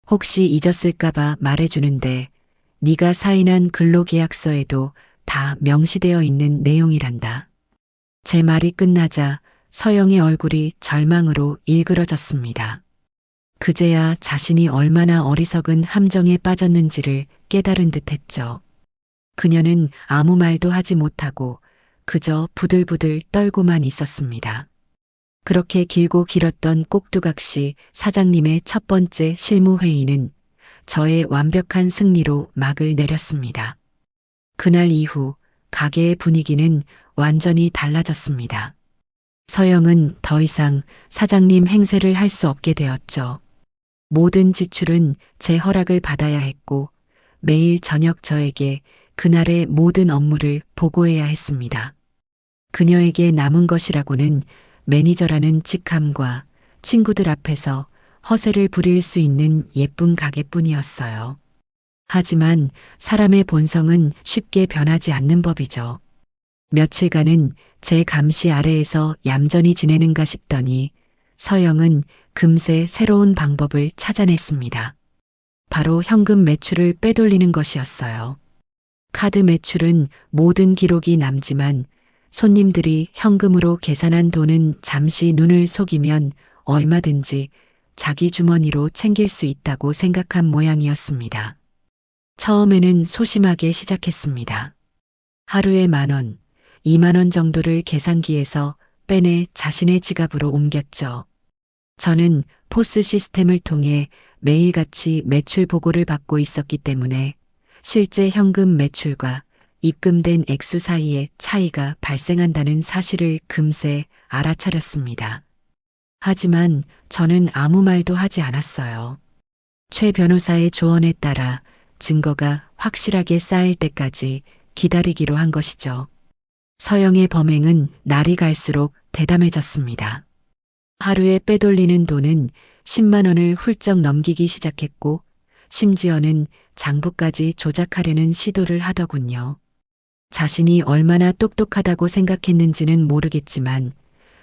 혹시 잊었을까봐 말해주는데 네가 사인한 근로계약서에도 다 명시되어 있는 내용이란다. 제 말이 끝나자 서영의 얼굴이 절망으로 일그러졌습니다. 그제야 자신이 얼마나 어리석은 함정에 빠졌는지를 깨달은 듯했죠. 그녀는 아무 말도 하지 못하고 그저 부들부들 떨고만 있었습니다. 그렇게 길고 길었던 꼭두각시 사장님의 첫 번째 실무회의는 저의 완벽한 승리로 막을 내렸습니다. 그날 이후 가게의 분위기는 완전히 달라졌습니다. 서영은 더 이상 사장님 행세를 할 수 없게 되었죠. 모든 지출은 제 허락을 받아야 했고 매일 저녁 저에게 그날의 모든 업무를 보고해야 했습니다. 그녀에게 남은 것이라고는 매니저라는 직함과 친구들 앞에서 허세를 부릴 수 있는 예쁜 가게뿐이었어요. 하지만 사람의 본성은 쉽게 변하지 않는 법이죠. 며칠간은 제 감시 아래에서 얌전히 지내는가 싶더니 서영은 금세 새로운 방법을 찾아냈습니다. 바로 현금 매출을 빼돌리는 것이었어요. 카드 매출은 모든 기록이 남지만 손님들이 현금으로 계산한 돈은 잠시 눈을 속이면 얼마든지 자기 주머니로 챙길 수 있다고 생각한 모양이었습니다. 처음에는 소심하게 시작했습니다. 하루에 10,000원, 20,000원 정도를 계산기에서 빼내 자신의 지갑으로 옮겼죠. 저는 포스 시스템을 통해 매일같이 매출 보고를 받고 있었기 때문에 실제 현금 매출과 입금된 액수 사이에 차이가 발생한다는 사실을 금세 알아차렸습니다. 하지만 저는 아무 말도 하지 않았어요. 최 변호사의 조언에 따라 증거가 확실하게 쌓일 때까지 기다리기로 한 것이죠. 서영의 범행은 날이 갈수록 대담해졌습니다. 하루에 빼돌리는 돈은 10만 원을 훌쩍 넘기기 시작했고 심지어는 장부까지 조작하려는 시도를 하더군요. 자신이 얼마나 똑똑하다고 생각했는지는 모르겠지만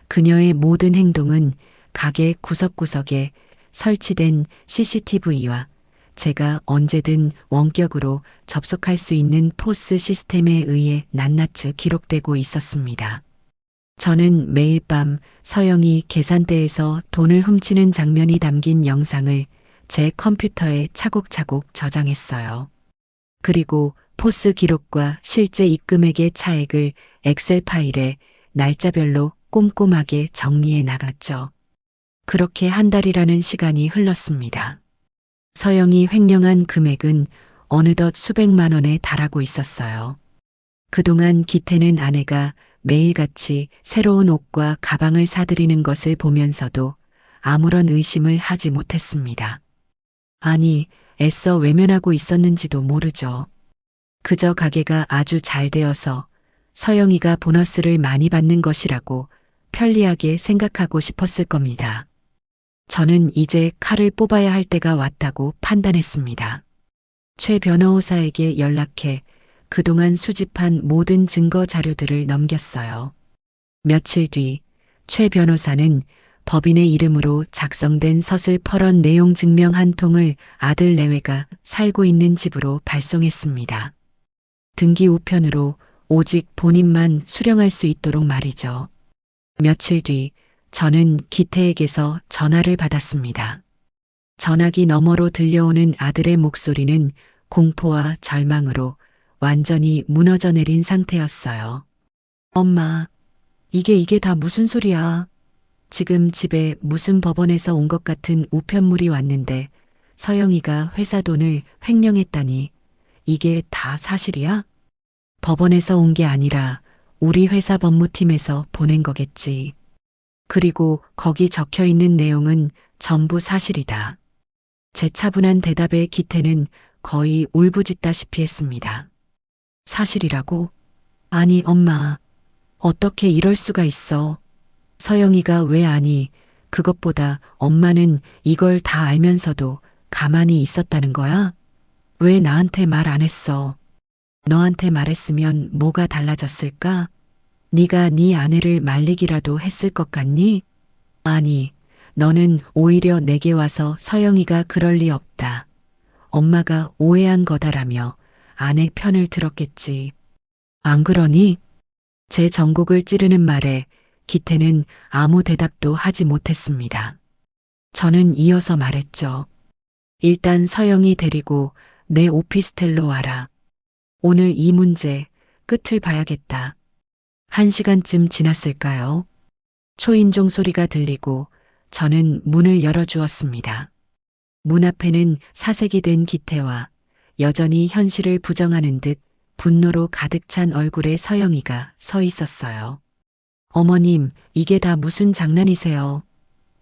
그녀의 모든 행동은 가게 구석구석에 설치된 CCTV와 제가 언제든 원격으로 접속할 수 있는 포스 시스템에 의해 낱낱이 기록되고 있었습니다. 저는 매일 밤 서영이 계산대에서 돈을 훔치는 장면이 담긴 영상을 제 컴퓨터에 차곡차곡 저장했어요. 그리고 포스 기록과 실제 입금액의 차액을 엑셀 파일에 날짜별로 꼼꼼하게 정리해 나갔죠. 그렇게 한 달이라는 시간이 흘렀습니다. 서영이 횡령한 금액은 어느덧 수백만 원에 달하고 있었어요. 그동안 기태는 아내가 매일같이 새로운 옷과 가방을 사들이는 것을 보면서도 아무런 의심을 하지 못했습니다. 아니, 애써 외면하고 있었는지도 모르죠. 그저 가게가 아주 잘 되어서 서영이가 보너스를 많이 받는 것이라고 편리하게 생각하고 싶었을 겁니다. 저는 이제 칼을 뽑아야 할 때가 왔다고 판단했습니다. 최 변호사에게 연락해 그동안 수집한 모든 증거 자료들을 넘겼어요. 며칠 뒤 최 변호사는 법인의 이름으로 작성된 서슬퍼런 내용 증명 한 통을 아들 내외가 살고 있는 집으로 발송했습니다. 등기 우편으로 오직 본인만 수령할 수 있도록 말이죠. 며칠 뒤 저는 기태에게서 전화를 받았습니다. 전화기 너머로 들려오는 아들의 목소리는 공포와 절망으로 완전히 무너져 내린 상태였어요. 엄마, 이게 다 무슨 소리야? 지금 집에 무슨 법원에서 온 것 같은 우편물이 왔는데 서영이가 회사 돈을 횡령했다니 이게 다 사실이야? 법원에서 온 게 아니라 우리 회사 법무팀에서 보낸 거겠지. 그리고 거기 적혀 있는 내용은 전부 사실이다. 제 차분한 대답에 기태는 거의 울부짖다시피 했습니다. 사실이라고? 아니, 엄마. 어떻게 이럴 수가 있어. 서영이가 왜 아니, 그것보다 엄마는 이걸 다 알면서도 가만히 있었다는 거야? 왜 나한테 말 안 했어? 너한테 말했으면 뭐가 달라졌을까? 네가 네 아내를 말리기라도 했을 것 같니? 아니, 너는 오히려 내게 와서 서영이가 그럴 리 없다. 엄마가 오해한 거다라며 아내 편을 들었겠지. 안 그러니? 제 전곡을 찌르는 말에 기태는 아무 대답도 하지 못했습니다. 저는 이어서 말했죠. 일단 서영이 데리고 내 오피스텔로 와라. 오늘 이 문제 끝을 봐야겠다. 1시간쯤 지났을까요? 초인종 소리가 들리고 저는 문을 열어주었습니다. 문 앞에는 사색이 된 기태와 여전히 현실을 부정하는 듯 분노로 가득 찬 얼굴에 서영이가 서 있었어요. 어머님, 이게 다 무슨 장난이세요?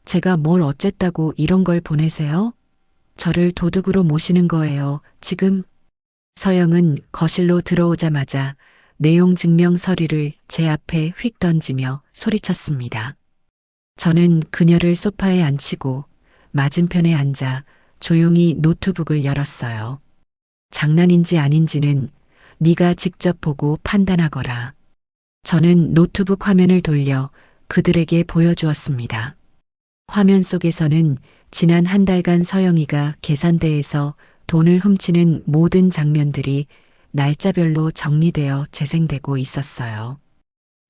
제가 뭘 어쨌다고 이런 걸 보내세요? 저를 도둑으로 모시는 거예요, 지금. 서영은 거실로 들어오자마자 내용 증명 서류를 제 앞에 휙 던지며 소리쳤습니다. 저는 그녀를 소파에 앉히고 맞은편에 앉아 조용히 노트북을 열었어요. 장난인지 아닌지는 네가 직접 보고 판단하거라. 저는 노트북 화면을 돌려 그들에게 보여주었습니다. 화면 속에서는 지난 한 달간 서영이가 계산대에서 돈을 훔치는 모든 장면들이 날짜별로 정리되어 재생되고 있었어요.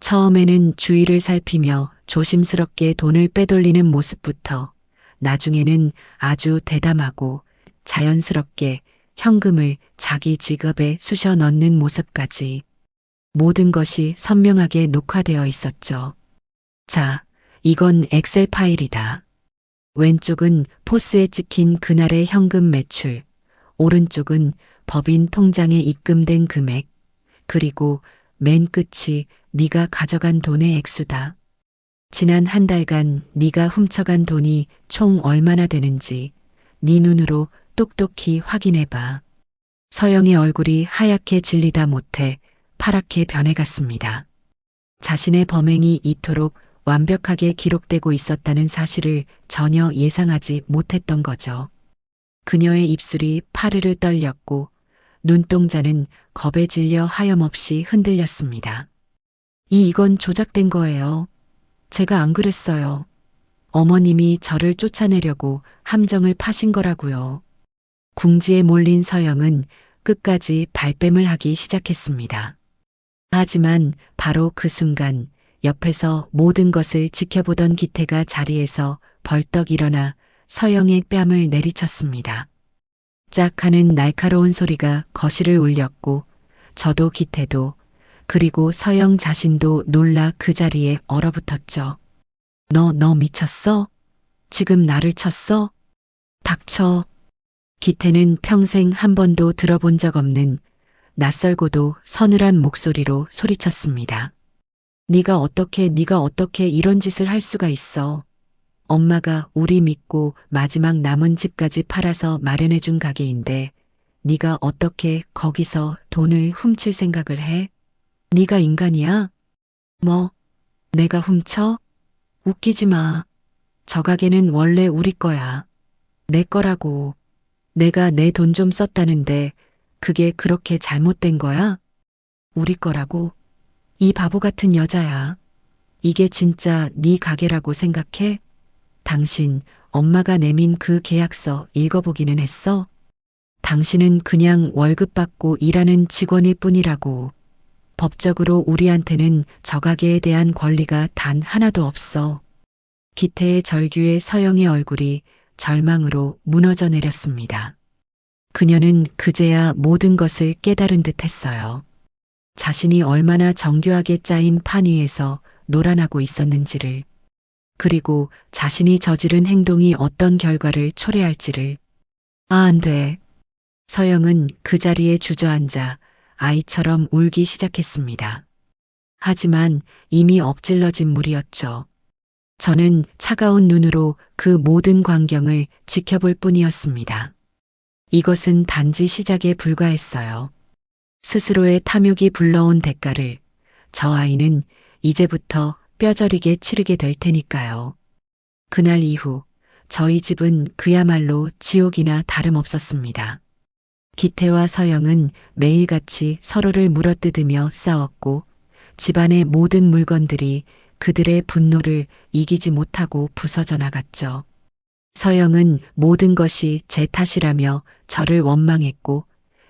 처음에는 주위를 살피며 조심스럽게 돈을 빼돌리는 모습부터 나중에는 아주 대담하고 자연스럽게 현금을 자기 지갑에 쑤셔 넣는 모습까지 모든 것이 선명하게 녹화되어 있었죠. 자, 이건 엑셀 파일이다. 왼쪽은 포스에 찍힌 그날의 현금 매출, 오른쪽은 법인 통장에 입금된 금액, 그리고 맨 끝이 네가 가져간 돈의 액수다. 지난 한 달간 네가 훔쳐간 돈이 총 얼마나 되는지 네 눈으로 똑똑히 확인해봐. 서영의 얼굴이 하얗게 질리다 못해 파랗게 변해갔습니다. 자신의 범행이 이토록 완벽하게 기록되고 있었다는 사실을 전혀 예상하지 못했던 거죠. 그녀의 입술이 파르르 떨렸고 눈동자는 겁에 질려 하염없이 흔들렸습니다. 이건 조작된 거예요. 제가 안 그랬어요. 어머님이 저를 쫓아내려고 함정을 파신 거라고요. 궁지에 몰린 서영은 끝까지 발뺌을 하기 시작했습니다. 하지만 바로 그 순간 옆에서 모든 것을 지켜보던 기태가 자리에서 벌떡 일어나 서영의 뺨을 내리쳤습니다. 짝 하는 날카로운 소리가 거실을 울렸고 저도 기태도 그리고 서영 자신도 놀라 그 자리에 얼어붙었죠. 너 미쳤어? 지금 나를 쳤어? 닥쳐. 기태는 평생 한 번도 들어본 적 없는 낯설고도 서늘한 목소리로 소리쳤습니다. 네가 어떻게 이런 짓을 할 수가 있어. 엄마가 우리 믿고 마지막 남은 집까지 팔아서 마련해준 가게인데 네가 어떻게 거기서 돈을 훔칠 생각을 해? 네가 인간이야? 뭐? 내가 훔쳐? 웃기지 마. 저 가게는 원래 우리 거야. 내 거라고. 내가 내 돈 좀 썼다는데 그게 그렇게 잘못된 거야? 우리 거라고? 이 바보 같은 여자야. 이게 진짜 네 가게라고 생각해? 당신 엄마가 내민 그 계약서 읽어보기는 했어? 당신은 그냥 월급 받고 일하는 직원일 뿐이라고. 법적으로 우리한테는 저 가게에 대한 권리가 단 하나도 없어. 기태의 절규에 서영의 얼굴이 절망으로 무너져 내렸습니다. 그녀는 그제야 모든 것을 깨달은 듯 했어요. 자신이 얼마나 정교하게 짜인 판 위에서 놀아나고 있었는지를, 그리고 자신이 저지른 행동이 어떤 결과를 초래할지를. 안 돼. 서영은 그 자리에 주저앉아 아이처럼 울기 시작했습니다. 하지만 이미 엎질러진 물이었죠. 저는 차가운 눈으로 그 모든 광경을 지켜볼 뿐이었습니다. 이것은 단지 시작에 불과했어요. 스스로의 탐욕이 불러온 대가를 저 아이는 이제부터 뼈저리게 치르게 될 테니까요. 그날 이후 저희 집은 그야말로 지옥이나 다름없었습니다. 기태와 서영은 매일같이 서로를 물어뜯으며 싸웠고 집안의 모든 물건들이 그들의 분노를 이기지 못하고 부서져 나갔죠. 서영은 모든 것이 제 탓이라며 저를 원망했고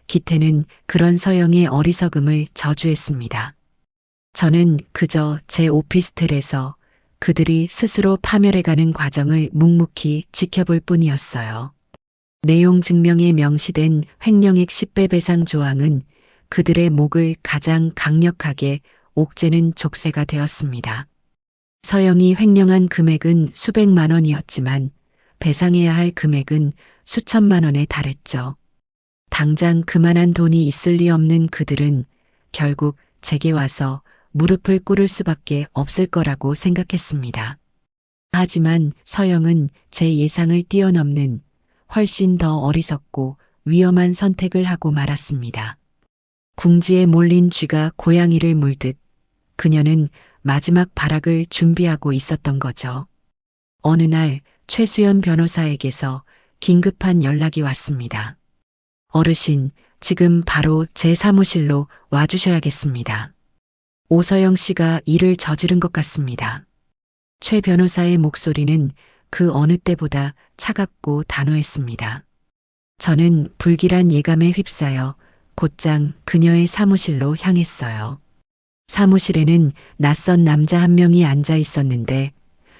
기태는 그런 서영의 어리석음을 저주했습니다. 저는 그저 제 오피스텔에서 그들이 스스로 파멸해가는 과정을 묵묵히 지켜볼 뿐이었어요. 내용 증명에 명시된 횡령액 10배 배상 조항은 그들의 목을 가장 강력하게 옥죄는 족쇄가 되었습니다. 서영이 횡령한 금액은 수백만 원이었지만 배상해야 할 금액은 수천만 원에 달했죠. 당장 그만한 돈이 있을 리 없는 그들은 결국 제게 와서 무릎을 꿇을 수밖에 없을 거라고 생각했습니다. 하지만 서영은 제 예상을 뛰어넘는 훨씬 더 어리석고 위험한 선택을 하고 말았습니다. 궁지에 몰린 쥐가 고양이를 물듯 그녀는 마지막 발악을 준비하고 있었던 거죠. 어느 날 최수연 변호사에게서 긴급한 연락이 왔습니다. 어르신, 지금 바로 제 사무실로 와주셔야겠습니다. 오서영 씨가 일을 저지른 것 같습니다. 최 변호사의 목소리는 그 어느 때보다 차갑고 단호했습니다. 저는 불길한 예감에 휩싸여 곧장 그녀의 사무실로 향했어요. 사무실에는 낯선 남자 한 명이 앉아 있었는데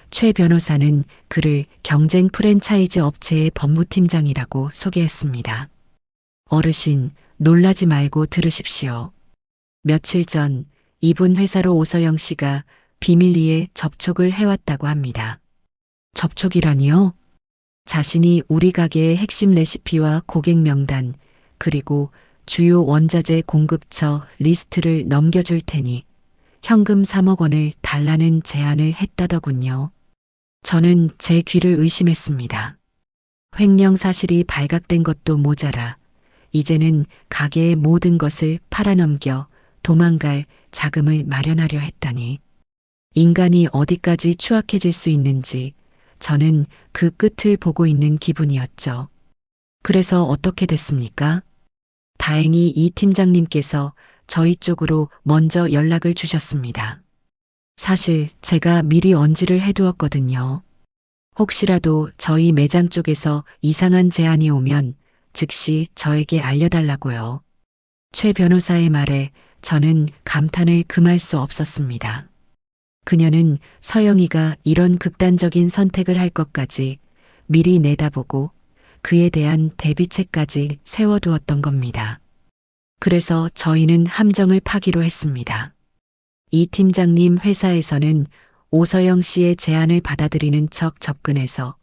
최 변호사는 그를 경쟁 프랜차이즈 업체의 법무팀장이라고 소개했습니다. 어르신, 놀라지 말고 들으십시오. 며칠 전 이분 회사로 오서영 씨가 비밀리에 접촉을 해왔다고 합니다. 접촉이라니요? 자신이 우리 가게의 핵심 레시피와 고객 명단, 그리고 주요 원자재 공급처 리스트를 넘겨줄 테니 현금 3억 원을 달라는 제안을 했다더군요. 저는 제 귀를 의심했습니다. 횡령 사실이 발각된 것도 모자라 이제는 가게의 모든 것을 팔아넘겨 도망갈 자금을 마련하려 했다니. 인간이 어디까지 추악해질 수 있는지 저는 그 끝을 보고 있는 기분이었죠. 그래서 어떻게 됐습니까? 다행히 이 팀장님께서 저희 쪽으로 먼저 연락을 주셨습니다. 사실 제가 미리 언지를 해두었거든요. 혹시라도 저희 매장 쪽에서 이상한 제안이 오면 즉시 저에게 알려달라고요. 최 변호사의 말에 저는 감탄을 금할 수 없었습니다. 그녀는 서영이가 이런 극단적인 선택을 할 것까지 미리 내다보고 그에 대한 대비책까지 세워두었던 겁니다. 그래서 저희는 함정을 파기로 했습니다. 이 팀장님 회사에서는 오서영 씨의 제안을 받아들이는 척 접근해서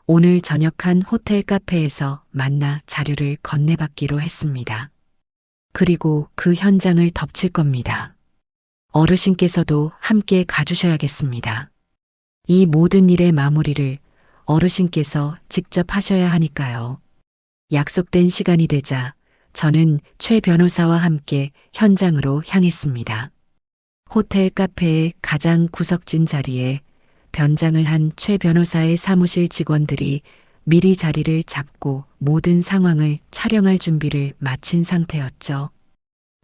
오늘 저녁 한 호텔 카페에서 만나 자료를 건네받기로 했습니다. 그리고 그 현장을 덮칠 겁니다. 어르신께서도 함께 가주셔야겠습니다. 이 모든 일의 마무리를 어르신께서 직접 하셔야 하니까요. 약속된 시간이 되자 저는 최 변호사와 함께 현장으로 향했습니다. 호텔 카페의 가장 구석진 자리에 변장을 한 최 변호사의 사무실 직원들이 미리 자리를 잡고 모든 상황을 촬영할 준비를 마친 상태였죠.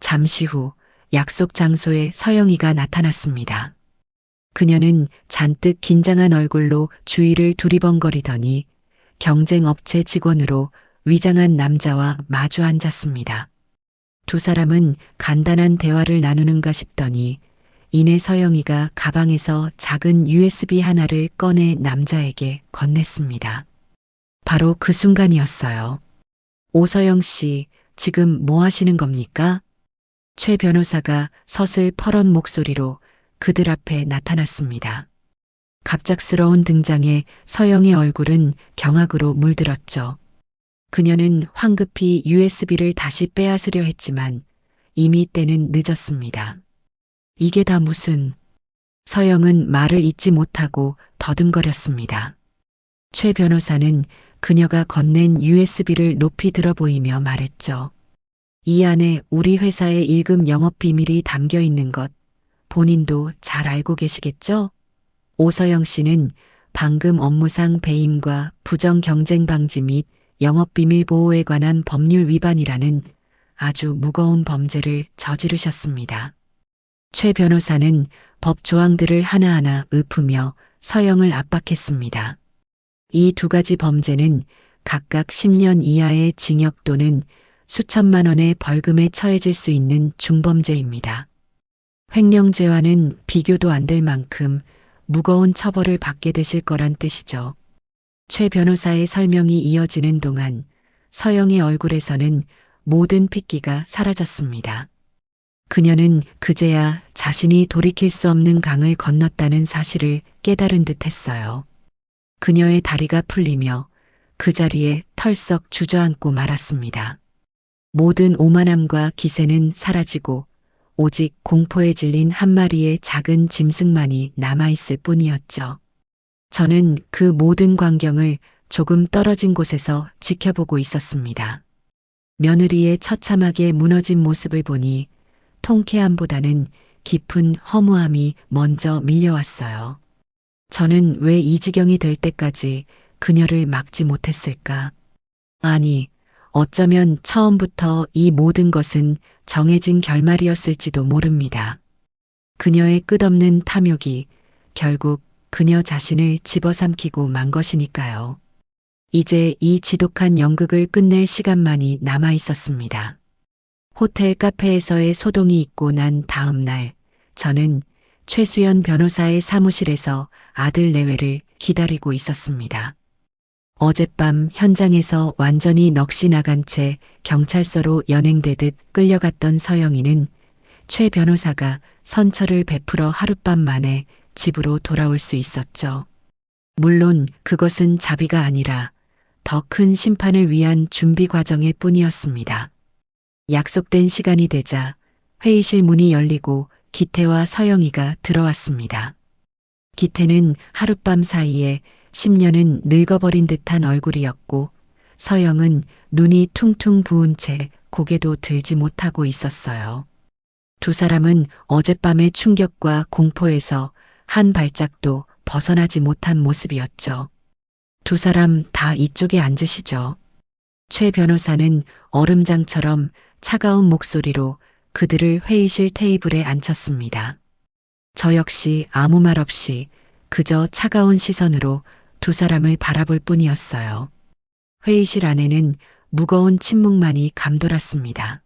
잠시 후 약속 장소에 서영이가 나타났습니다. 그녀는 잔뜩 긴장한 얼굴로 주위를 두리번거리더니 경쟁업체 직원으로 위장한 남자와 마주 앉았습니다. 두 사람은 간단한 대화를 나누는가 싶더니 이내 서영이가 가방에서 작은 USB 하나를 꺼내 남자에게 건넸습니다. 바로 그 순간이었어요. 오서영 씨, 지금 뭐 하시는 겁니까? 최 변호사가 서슬퍼런 목소리로 그들 앞에 나타났습니다. 갑작스러운 등장에 서영의 얼굴은 경악으로 물들었죠. 그녀는 황급히 USB를 다시 빼앗으려 했지만 이미 때는 늦었습니다. 이게 다 무슨... 서영은 말을 잇지 못하고 더듬거렸습니다. 최 변호사는 그녀가 건넨 USB를 높이 들어 보이며 말했죠. 이 안에 우리 회사의 1급 영업 비밀이 담겨 있는 것 본인도 잘 알고 계시겠죠? 오서영 씨는 방금 업무상 배임과 부정 경쟁 방지 및 영업비밀 보호에 관한 법률 위반이라는 아주 무거운 범죄를 저지르셨습니다. 최 변호사는 법 조항들을 하나하나 읊으며 서영을 압박했습니다. 이 두 가지 범죄는 각각 10년 이하의 징역 또는 수천만 원의 벌금에 처해질 수 있는 중범죄입니다. 횡령죄와는 비교도 안 될 만큼 무거운 처벌을 받게 되실 거란 뜻이죠. 최 변호사의 설명이 이어지는 동안 서영의 얼굴에서는 모든 핏기가 사라졌습니다. 그녀는 그제야 자신이 돌이킬 수 없는 강을 건넜다는 사실을 깨달은 듯 했어요. 그녀의 다리가 풀리며 그 자리에 털썩 주저앉고 말았습니다. 모든 오만함과 기세는 사라지고 오직 공포에 질린 한 마리의 작은 짐승만이 남아있을 뿐이었죠. 저는 그 모든 광경을 조금 떨어진 곳에서 지켜보고 있었습니다. 며느리의 처참하게 무너진 모습을 보니 통쾌함보다는 깊은 허무함이 먼저 밀려왔어요. 저는 왜 이 지경이 될 때까지 그녀를 막지 못했을까? 아니, 어쩌면 처음부터 이 모든 것은 정해진 결말이었을지도 모릅니다. 그녀의 끝없는 탐욕이 결국 그녀 자신을 집어삼키고 만 것이니까요. 이제 이 지독한 연극을 끝낼 시간만이 남아 있었습니다. 호텔 카페에서의 소동이 있고 난 다음 날, 저는 최수연 변호사의 사무실에서 아들 내외를 기다리고 있었습니다. 어젯밤 현장에서 완전히 넋이 나간 채 경찰서로 연행되듯 끌려갔던 서영이는 최 변호사가 선처를 베풀어 하룻밤 만에 집으로 돌아올 수 있었죠. 물론 그것은 자비가 아니라 더 큰 심판을 위한 준비 과정일 뿐이었습니다. 약속된 시간이 되자 회의실 문이 열리고 기태와 서영이가 들어왔습니다. 기태는 하룻밤 사이에 10년은 늙어버린 듯한 얼굴이었고 서영은 눈이 퉁퉁 부은 채 고개도 들지 못하고 있었어요. 두 사람은 어젯밤의 충격과 공포에서 한 발짝도 벗어나지 못한 모습이었죠. 두 사람 다 이쪽에 앉으시죠. 최 변호사는 얼음장처럼 차가운 목소리로 그들을 회의실 테이블에 앉혔습니다. 저 역시 아무 말 없이 그저 차가운 시선으로 두 사람을 바라볼 뿐이었어요. 회의실 안에는 무거운 침묵만이 감돌았습니다.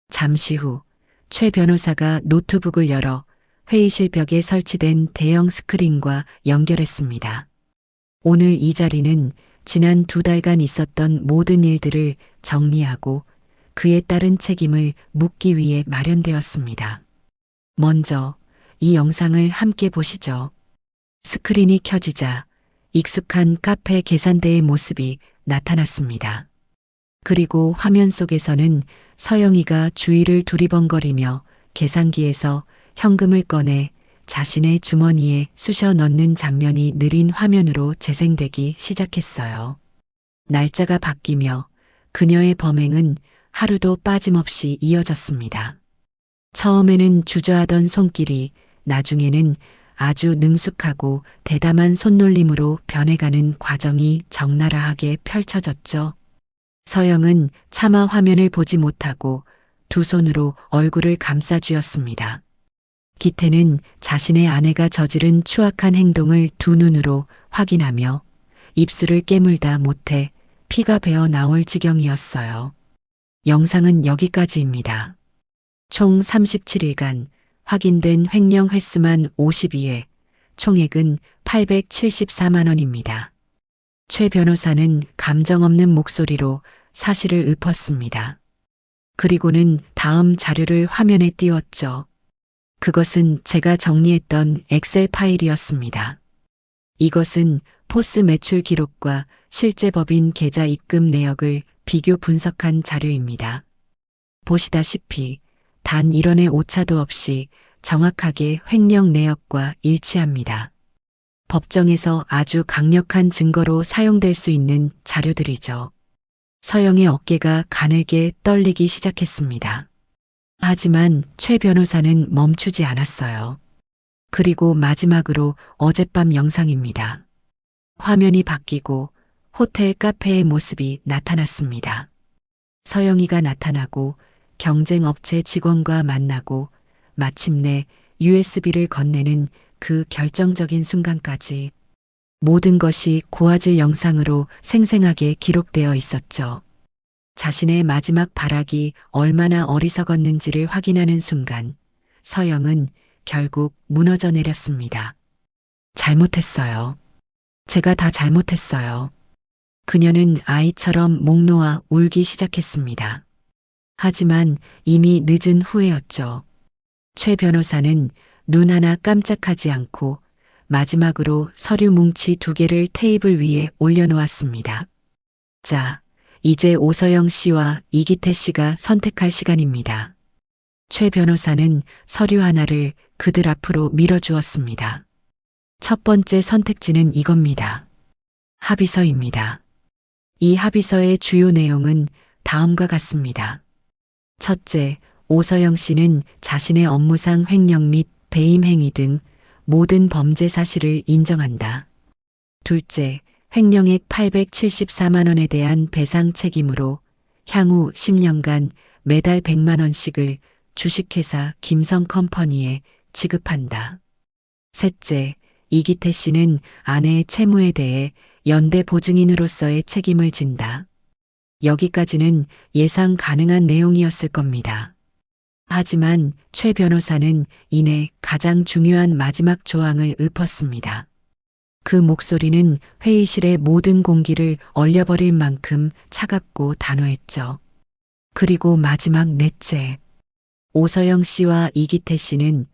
잠시 후 최 변호사가 노트북을 열어 회의실 벽에 설치된 대형 스크린과 연결했습니다. 오늘 이 자리는 지난 2달간 있었던 모든 일들을 정리하고 그에 따른 책임을 묻기 위해 마련되었습니다. 먼저 이 영상을 함께 보시죠. 스크린이 켜지자 익숙한 카페 계산대의 모습이 나타났습니다. 그리고 화면 속에서는 서영이가 주위를 두리번거리며 계산기에서 현금을 꺼내 자신의 주머니에 쑤셔 넣는 장면이 느린 화면으로 재생되기 시작했어요. 날짜가 바뀌며 그녀의 범행은 하루도 빠짐없이 이어졌습니다. 처음에는 주저하던 손길이 나중에는 아주 능숙하고 대담한 손놀림으로 변해가는 과정이 적나라하게 펼쳐졌죠. 서영은 차마 화면을 보지 못하고 두 손으로 얼굴을 감싸쥐었습니다. 기태는 자신의 아내가 저지른 추악한 행동을 두 눈으로 확인하며 입술을 깨물다 못해 피가 배어 나올 지경이었어요. 영상은 여기까지입니다. 총 37일간 확인된 횡령 횟수만 52회, 총액은 874만 원입니다. 최 변호사는 감정 없는 목소리로 사실을 읊었습니다. 그리고는 다음 자료를 화면에 띄웠죠. 그것은 제가 정리했던 엑셀 파일이었습니다. 이것은 포스 매출 기록과 실제 법인 계좌 입금 내역을 비교 분석한 자료입니다. 보시다시피 단 1원의 오차도 없이 정확하게 횡령 내역과 일치합니다. 법정에서 아주 강력한 증거로 사용될 수 있는 자료들이죠. 서영의 어깨가 가늘게 떨리기 시작했습니다. 하지만 최 변호사는 멈추지 않았어요. 그리고 마지막으로 어젯밤 영상입니다. 화면이 바뀌고 호텔 카페의 모습이 나타났습니다. 서영이가 나타나고 경쟁업체 직원과 만나고 마침내 USB를 건네는 그 결정적인 순간까지 모든 것이 고화질 영상으로 생생하게 기록되어 있었죠. 자신의 마지막 발악이 얼마나 어리석었는지를 확인하는 순간 서영은 결국 무너져 내렸습니다. 잘못했어요. 제가 다 잘못했어요. 그녀는 아이처럼 목 놓아 울기 시작했습니다. 하지만 이미 늦은 후회였죠. 최 변호사는 눈 하나 깜짝하지 않고 마지막으로 서류 뭉치 2개를 테이블 위에 올려놓았습니다. 자, 이제 오서영 씨와 이기태 씨가 선택할 시간입니다. 최 변호사는 서류 하나를 그들 앞으로 밀어주었습니다. 첫 번째 선택지는 이겁니다. 합의서입니다. 이 합의서의 주요 내용은 다음과 같습니다. 첫째, 오서영 씨는 자신의 업무상 횡령 및 배임 행위 등 모든 범죄 사실을 인정한다. 둘째, 횡령액 874만 원에 대한 배상 책임으로 향후 10년간 매달 100만 원씩을 주식회사 김성컴퍼니에 지급한다. 셋째, 이기태 씨는 아내의 채무에 대해 연대 보증인으로서의 책임을 진다. 여기까지는 예상 가능한 내용이었을 겁니다. 하지만 최 변호사는 이내 가장 중요한 마지막 조항을 읊었습니다. 그 목소리는 회의실의 모든 공기를 얼려버릴 만큼 차갑고 단호했죠. 그리고 마지막 넷째. 오서영 씨와 이기태 씨는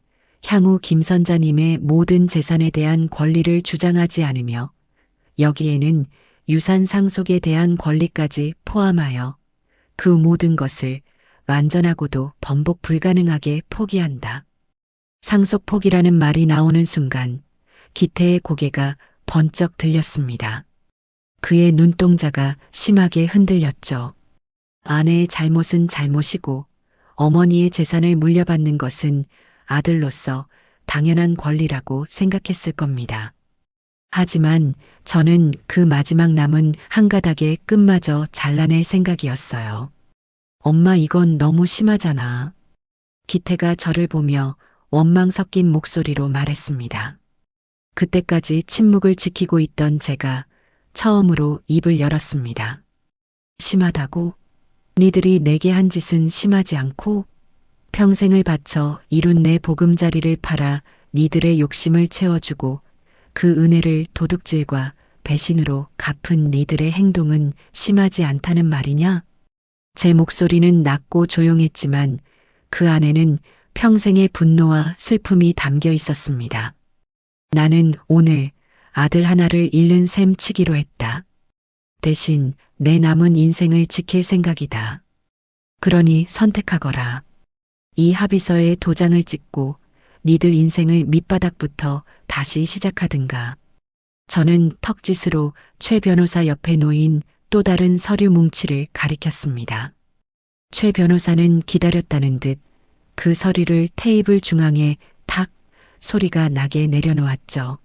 향후 김 선자님의 모든 재산에 대한 권리를 주장하지 않으며 여기에는 유산 상속에 대한 권리까지 포함하여 그 모든 것을 완전하고도 번복 불가능하게 포기한다. 상속 포기라는 말이 나오는 순간 기태의 고개가 번쩍 들렸습니다. 그의 눈동자가 심하게 흔들렸죠. 아내의 잘못은 잘못이고 어머니의 재산을 물려받는 것은 아들로서 당연한 권리라고 생각했을 겁니다. 하지만 저는 그 마지막 남은 한 가닥의 끝마저 잘라낼 생각이었어요. 엄마, 이건 너무 심하잖아. 기태가 저를 보며 원망 섞인 목소리로 말했습니다. 그때까지 침묵을 지키고 있던 제가 처음으로 입을 열었습니다. 심하다고? 니들이 내게 한 짓은 심하지 않고 평생을 바쳐 이룬 내 보금자리를 팔아 니들의 욕심을 채워주고 그 은혜를 도둑질과 배신으로 갚은 니들의 행동은 심하지 않다는 말이냐? 제 목소리는 낮고 조용했지만 그 안에는 평생의 분노와 슬픔이 담겨 있었습니다. 나는 오늘 아들 하나를 잃는 셈 치기로 했다. 대신 내 남은 인생을 지킬 생각이다. 그러니 선택하거라. 이 합의서에 도장을 찍고 니들 인생을 밑바닥부터 다시 시작하든가. 저는 턱짓으로 최 변호사 옆에 놓인 또 다른 서류 뭉치를 가리켰습니다. 최 변호사는 기다렸다는 듯 그 서류를 테이블 중앙에 탁 소리가 나게 내려놓았죠.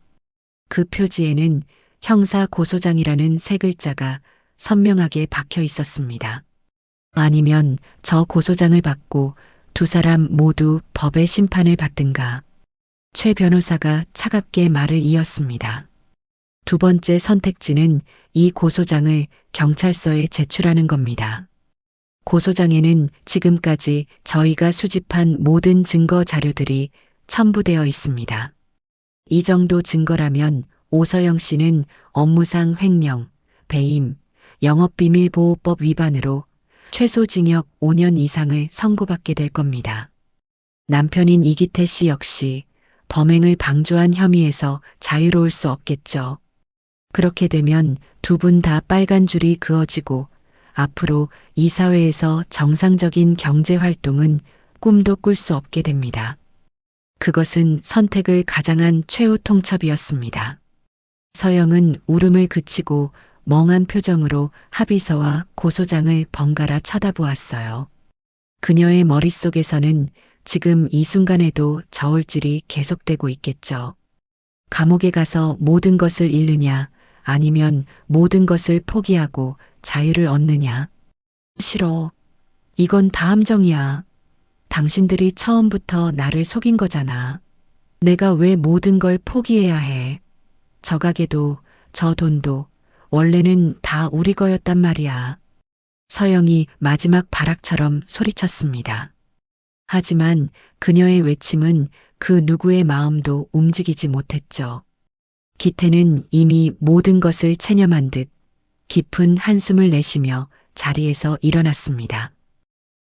그 표지에는 형사 고소장이라는 세 글자가 선명하게 박혀 있었습니다. 아니면 저 고소장을 받고 두 사람 모두 법의 심판을 받든가. 최 변호사가 차갑게 말을 이었습니다. 두 번째 선택지는 이 고소장을 경찰서에 제출하는 겁니다. 고소장에는 지금까지 저희가 수집한 모든 증거 자료들이 첨부되어 있습니다. 이 정도 증거라면 오서영 씨는 업무상 횡령, 배임, 영업비밀보호법 위반으로 최소 징역 5년 이상을 선고받게 될 겁니다. 남편인 이기태 씨 역시 범행을 방조한 혐의에서 자유로울 수 없겠죠. 그렇게 되면 두 분 다 빨간 줄이 그어지고 앞으로 이 사회에서 정상적인 경제 활동은 꿈도 꿀 수 없게 됩니다. 그것은 선택을 가장한 최후 통첩이었습니다. 서영은 울음을 그치고 멍한 표정으로 합의서와 고소장을 번갈아 쳐다보았어요. 그녀의 머릿속에서는 지금 이 순간에도 저울질이 계속되고 있겠죠. 감옥에 가서 모든 것을 잃느냐, 아니면 모든 것을 포기하고 자유를 얻느냐. 싫어. 이건 다 함정이야. 당신들이 처음부터 나를 속인 거잖아. 내가 왜 모든 걸 포기해야 해. 저 가게도 저 돈도 원래는 다 우리 거였단 말이야. 서영이 마지막 발악처럼 소리쳤습니다. 하지만 그녀의 외침은 그 누구의 마음도 움직이지 못했죠. 기태는 이미 모든 것을 체념한 듯 깊은 한숨을 내쉬며 자리에서 일어났습니다.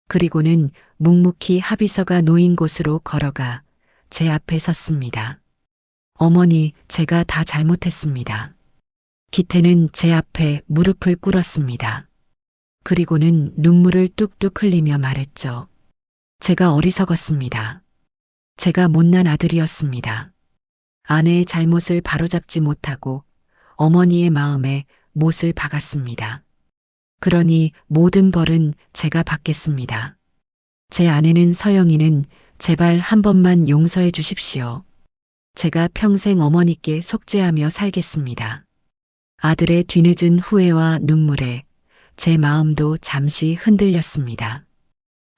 그리고는 묵묵히 합의서가 놓인 곳으로 걸어가 제 앞에 섰습니다. 어머니, 제가 다 잘못했습니다. 기태는 제 앞에 무릎을 꿇었습니다. 그리고는 눈물을 뚝뚝 흘리며 말했죠. 제가 어리석었습니다. 제가 못난 아들이었습니다. 아내의 잘못을 바로잡지 못하고 어머니의 마음에 못을 박았습니다. 그러니 모든 벌은 제가 받겠습니다. 제 아내는 서영이는 제발 한 번만 용서해 주십시오. 제가 평생 어머니께 속죄하며 살겠습니다. 아들의 뒤늦은 후회와 눈물에 제 마음도 잠시 흔들렸습니다.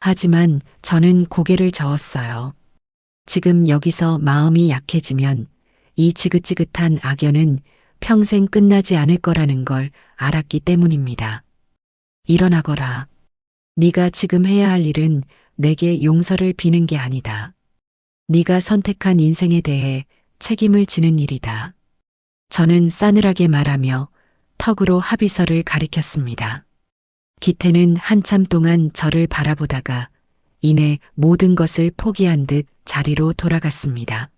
하지만 저는 고개를 저었어요. 지금 여기서 마음이 약해지면 이 지긋지긋한 악연은 평생 끝나지 않을 거라는 걸 알았기 때문입니다. 일어나거라. 네가 지금 해야 할 일은 내게 용서를 비는 게 아니다. 네가 선택한 인생에 대해 책임을 지는 일이다. 저는 싸늘하게 말하며 턱으로 합의서를 가리켰습니다. 기태는 한참 동안 저를 바라보다가 이내 모든 것을 포기한 듯 자리로 돌아갔습니다.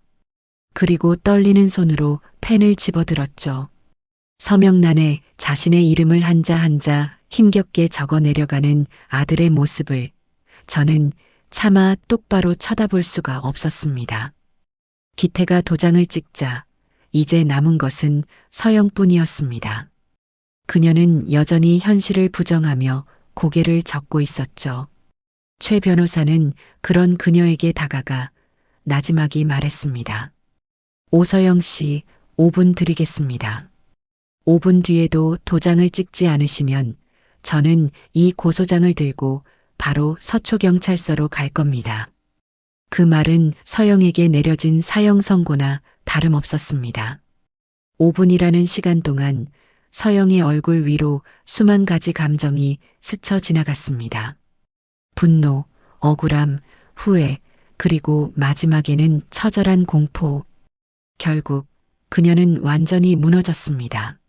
그리고 떨리는 손으로 펜을 집어들었죠. 서명란에 자신의 이름을 한자 한자 힘겹게 적어 내려가는 아들의 모습을 저는 차마 똑바로 쳐다볼 수가 없었습니다. 기태가 도장을 찍자 이제 남은 것은 서영뿐이었습니다. 그녀는 여전히 현실을 부정하며 고개를 젓고 있었죠. 최 변호사는 그런 그녀에게 다가가 나지막이 말했습니다. 오서영 씨, 5분 드리겠습니다. 5분 뒤에도 도장을 찍지 않으시면 저는 이 고소장을 들고 바로 서초경찰서로 갈 겁니다. 그 말은 서영에게 내려진 사형 선고나 다름없었습니다. 5분이라는 시간 동안 서영의 얼굴 위로 수만 가지 감정이 스쳐 지나갔습니다. 분노, 억울함, 후회, 그리고 마지막에는 처절한 공포. 결국 그녀는 완전히 무너졌습니다.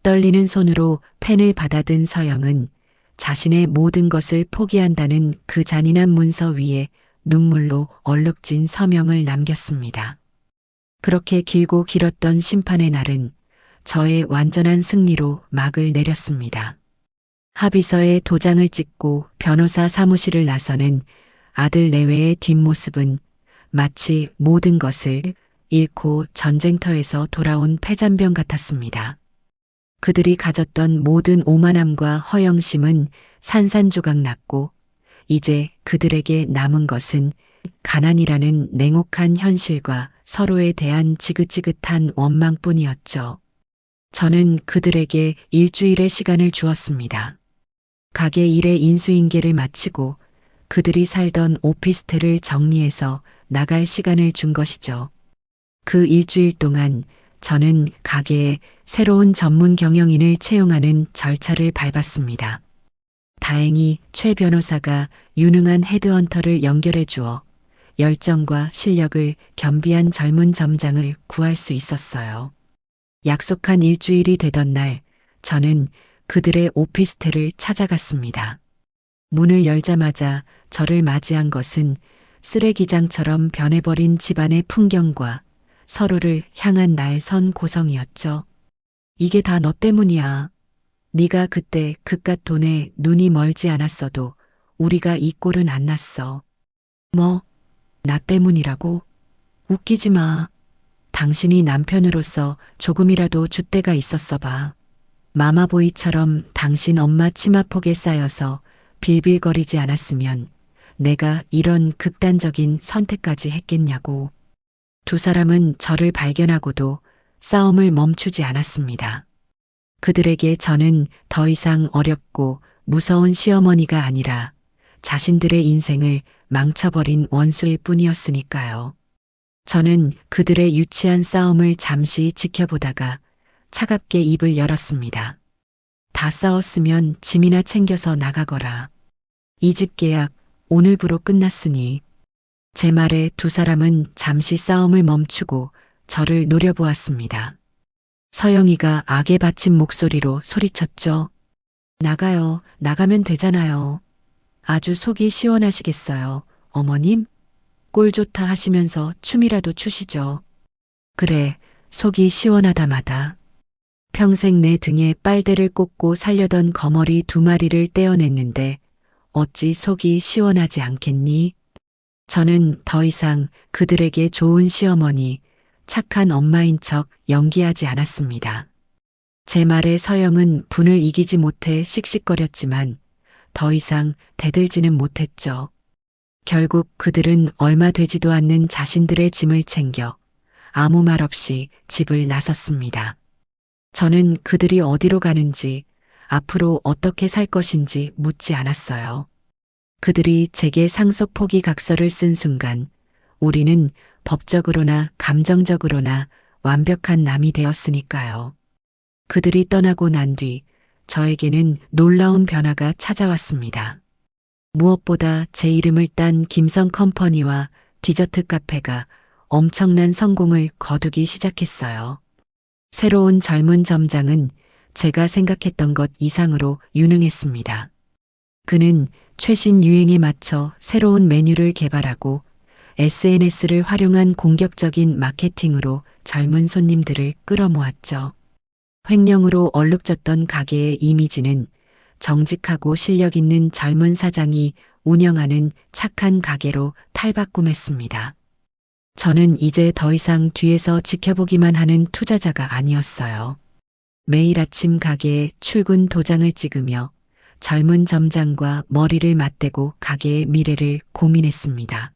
떨리는 손으로 펜을 받아든 서영은 자신의 모든 것을 포기한다는 그 잔인한 문서 위에 눈물로 얼룩진 서명을 남겼습니다. 그렇게 길고 길었던 심판의 날은 저의 완전한 승리로 막을 내렸습니다. 합의서에 도장을 찍고 변호사 사무실을 나서는 아들 내외의 뒷모습은 마치 모든 것을 잃고 전쟁터에서 돌아온 패잔병 같았습니다. 그들이 가졌던 모든 오만함과 허영심은 산산조각 났고 이제 그들에게 남은 것은 가난이라는 냉혹한 현실과 서로에 대한 지긋지긋한 원망뿐이었죠. 저는 그들에게 일주일의 시간을 주었습니다. 가게 일의 인수인계를 마치고 그들이 살던 오피스텔을 정리해서 나갈 시간을 준 것이죠. 그 일주일 동안 저는 가게에 새로운 전문 경영인을 채용하는 절차를 밟았습니다. 다행히 최 변호사가 유능한 헤드헌터를 연결해 주어 열정과 실력을 겸비한 젊은 점장을 구할 수 있었어요. 약속한 일주일이 되던 날 저는 그들의 오피스텔을 찾아갔습니다. 문을 열자마자 저를 맞이한 것은 쓰레기장처럼 변해버린 집안의 풍경과 서로를 향한 날선 고성이었죠. 이게 다 너 때문이야. 네가 그때 그깟 돈에 눈이 멀지 않았어도 우리가 이 꼴은 안 났어. 뭐? 나 때문이라고? 웃기지 마. 당신이 남편으로서 조금이라도 줏대가 있었어 봐. 마마보이처럼 당신 엄마 치마폭에 쌓여서 빌빌거리지 않았으면 내가 이런 극단적인 선택까지 했겠냐고. 두 사람은 저를 발견하고도 싸움을 멈추지 않았습니다. 그들에게 저는 더 이상 어렵고 무서운 시어머니가 아니라 자신들의 인생을 망쳐버린 원수일 뿐이었으니까요. 저는 그들의 유치한 싸움을 잠시 지켜보다가 차갑게 입을 열었습니다. 다 싸웠으면 짐이나 챙겨서 나가거라. 이 집 계약 오늘부로 끝났으니. 제 말에 두 사람은 잠시 싸움을 멈추고 저를 노려보았습니다. 서영이가 악에 받친 목소리로 소리쳤죠. 나가요. 나가면 되잖아요. 아주 속이 시원하시겠어요. 어머님? 꼴 좋다 하시면서 춤이라도 추시죠. 그래, 속이 시원하다마다. 평생 내 등에 빨대를 꽂고 살려던 거머리 2마리를 떼어냈는데 어찌 속이 시원하지 않겠니? 저는 더 이상 그들에게 좋은 시어머니, 착한 엄마인 척 연기하지 않았습니다. 제 말에 서영은 분을 이기지 못해 씩씩거렸지만 더 이상 대들지는 못했죠. 결국 그들은 얼마 되지도 않는 자신들의 짐을 챙겨 아무 말 없이 집을 나섰습니다. 저는 그들이 어디로 가는지, 앞으로 어떻게 살 것인지 묻지 않았어요. 그들이 제게 상속 포기 각서를 쓴 순간 우리는 법적으로나 감정적으로나 완벽한 남이 되었으니까요. 그들이 떠나고 난 뒤 저에게는 놀라운 변화가 찾아왔습니다. 무엇보다 제 이름을 딴 김성 컴퍼니와 디저트 카페가 엄청난 성공을 거두기 시작했어요. 새로운 젊은 점장은 제가 생각했던 것 이상으로 유능했습니다. 그는 최신 유행에 맞춰 새로운 메뉴를 개발하고 SNS를 활용한 공격적인 마케팅으로 젊은 손님들을 끌어모았죠. 횡령으로 얼룩졌던 가게의 이미지는 정직하고 실력 있는 젊은 사장이 운영하는 착한 가게로 탈바꿈했습니다. 저는 이제 더 이상 뒤에서 지켜보기만 하는 투자자가 아니었어요. 매일 아침 가게에 출근 도장을 찍으며 젊은 점장과 머리를 맞대고 가게의 미래를 고민했습니다.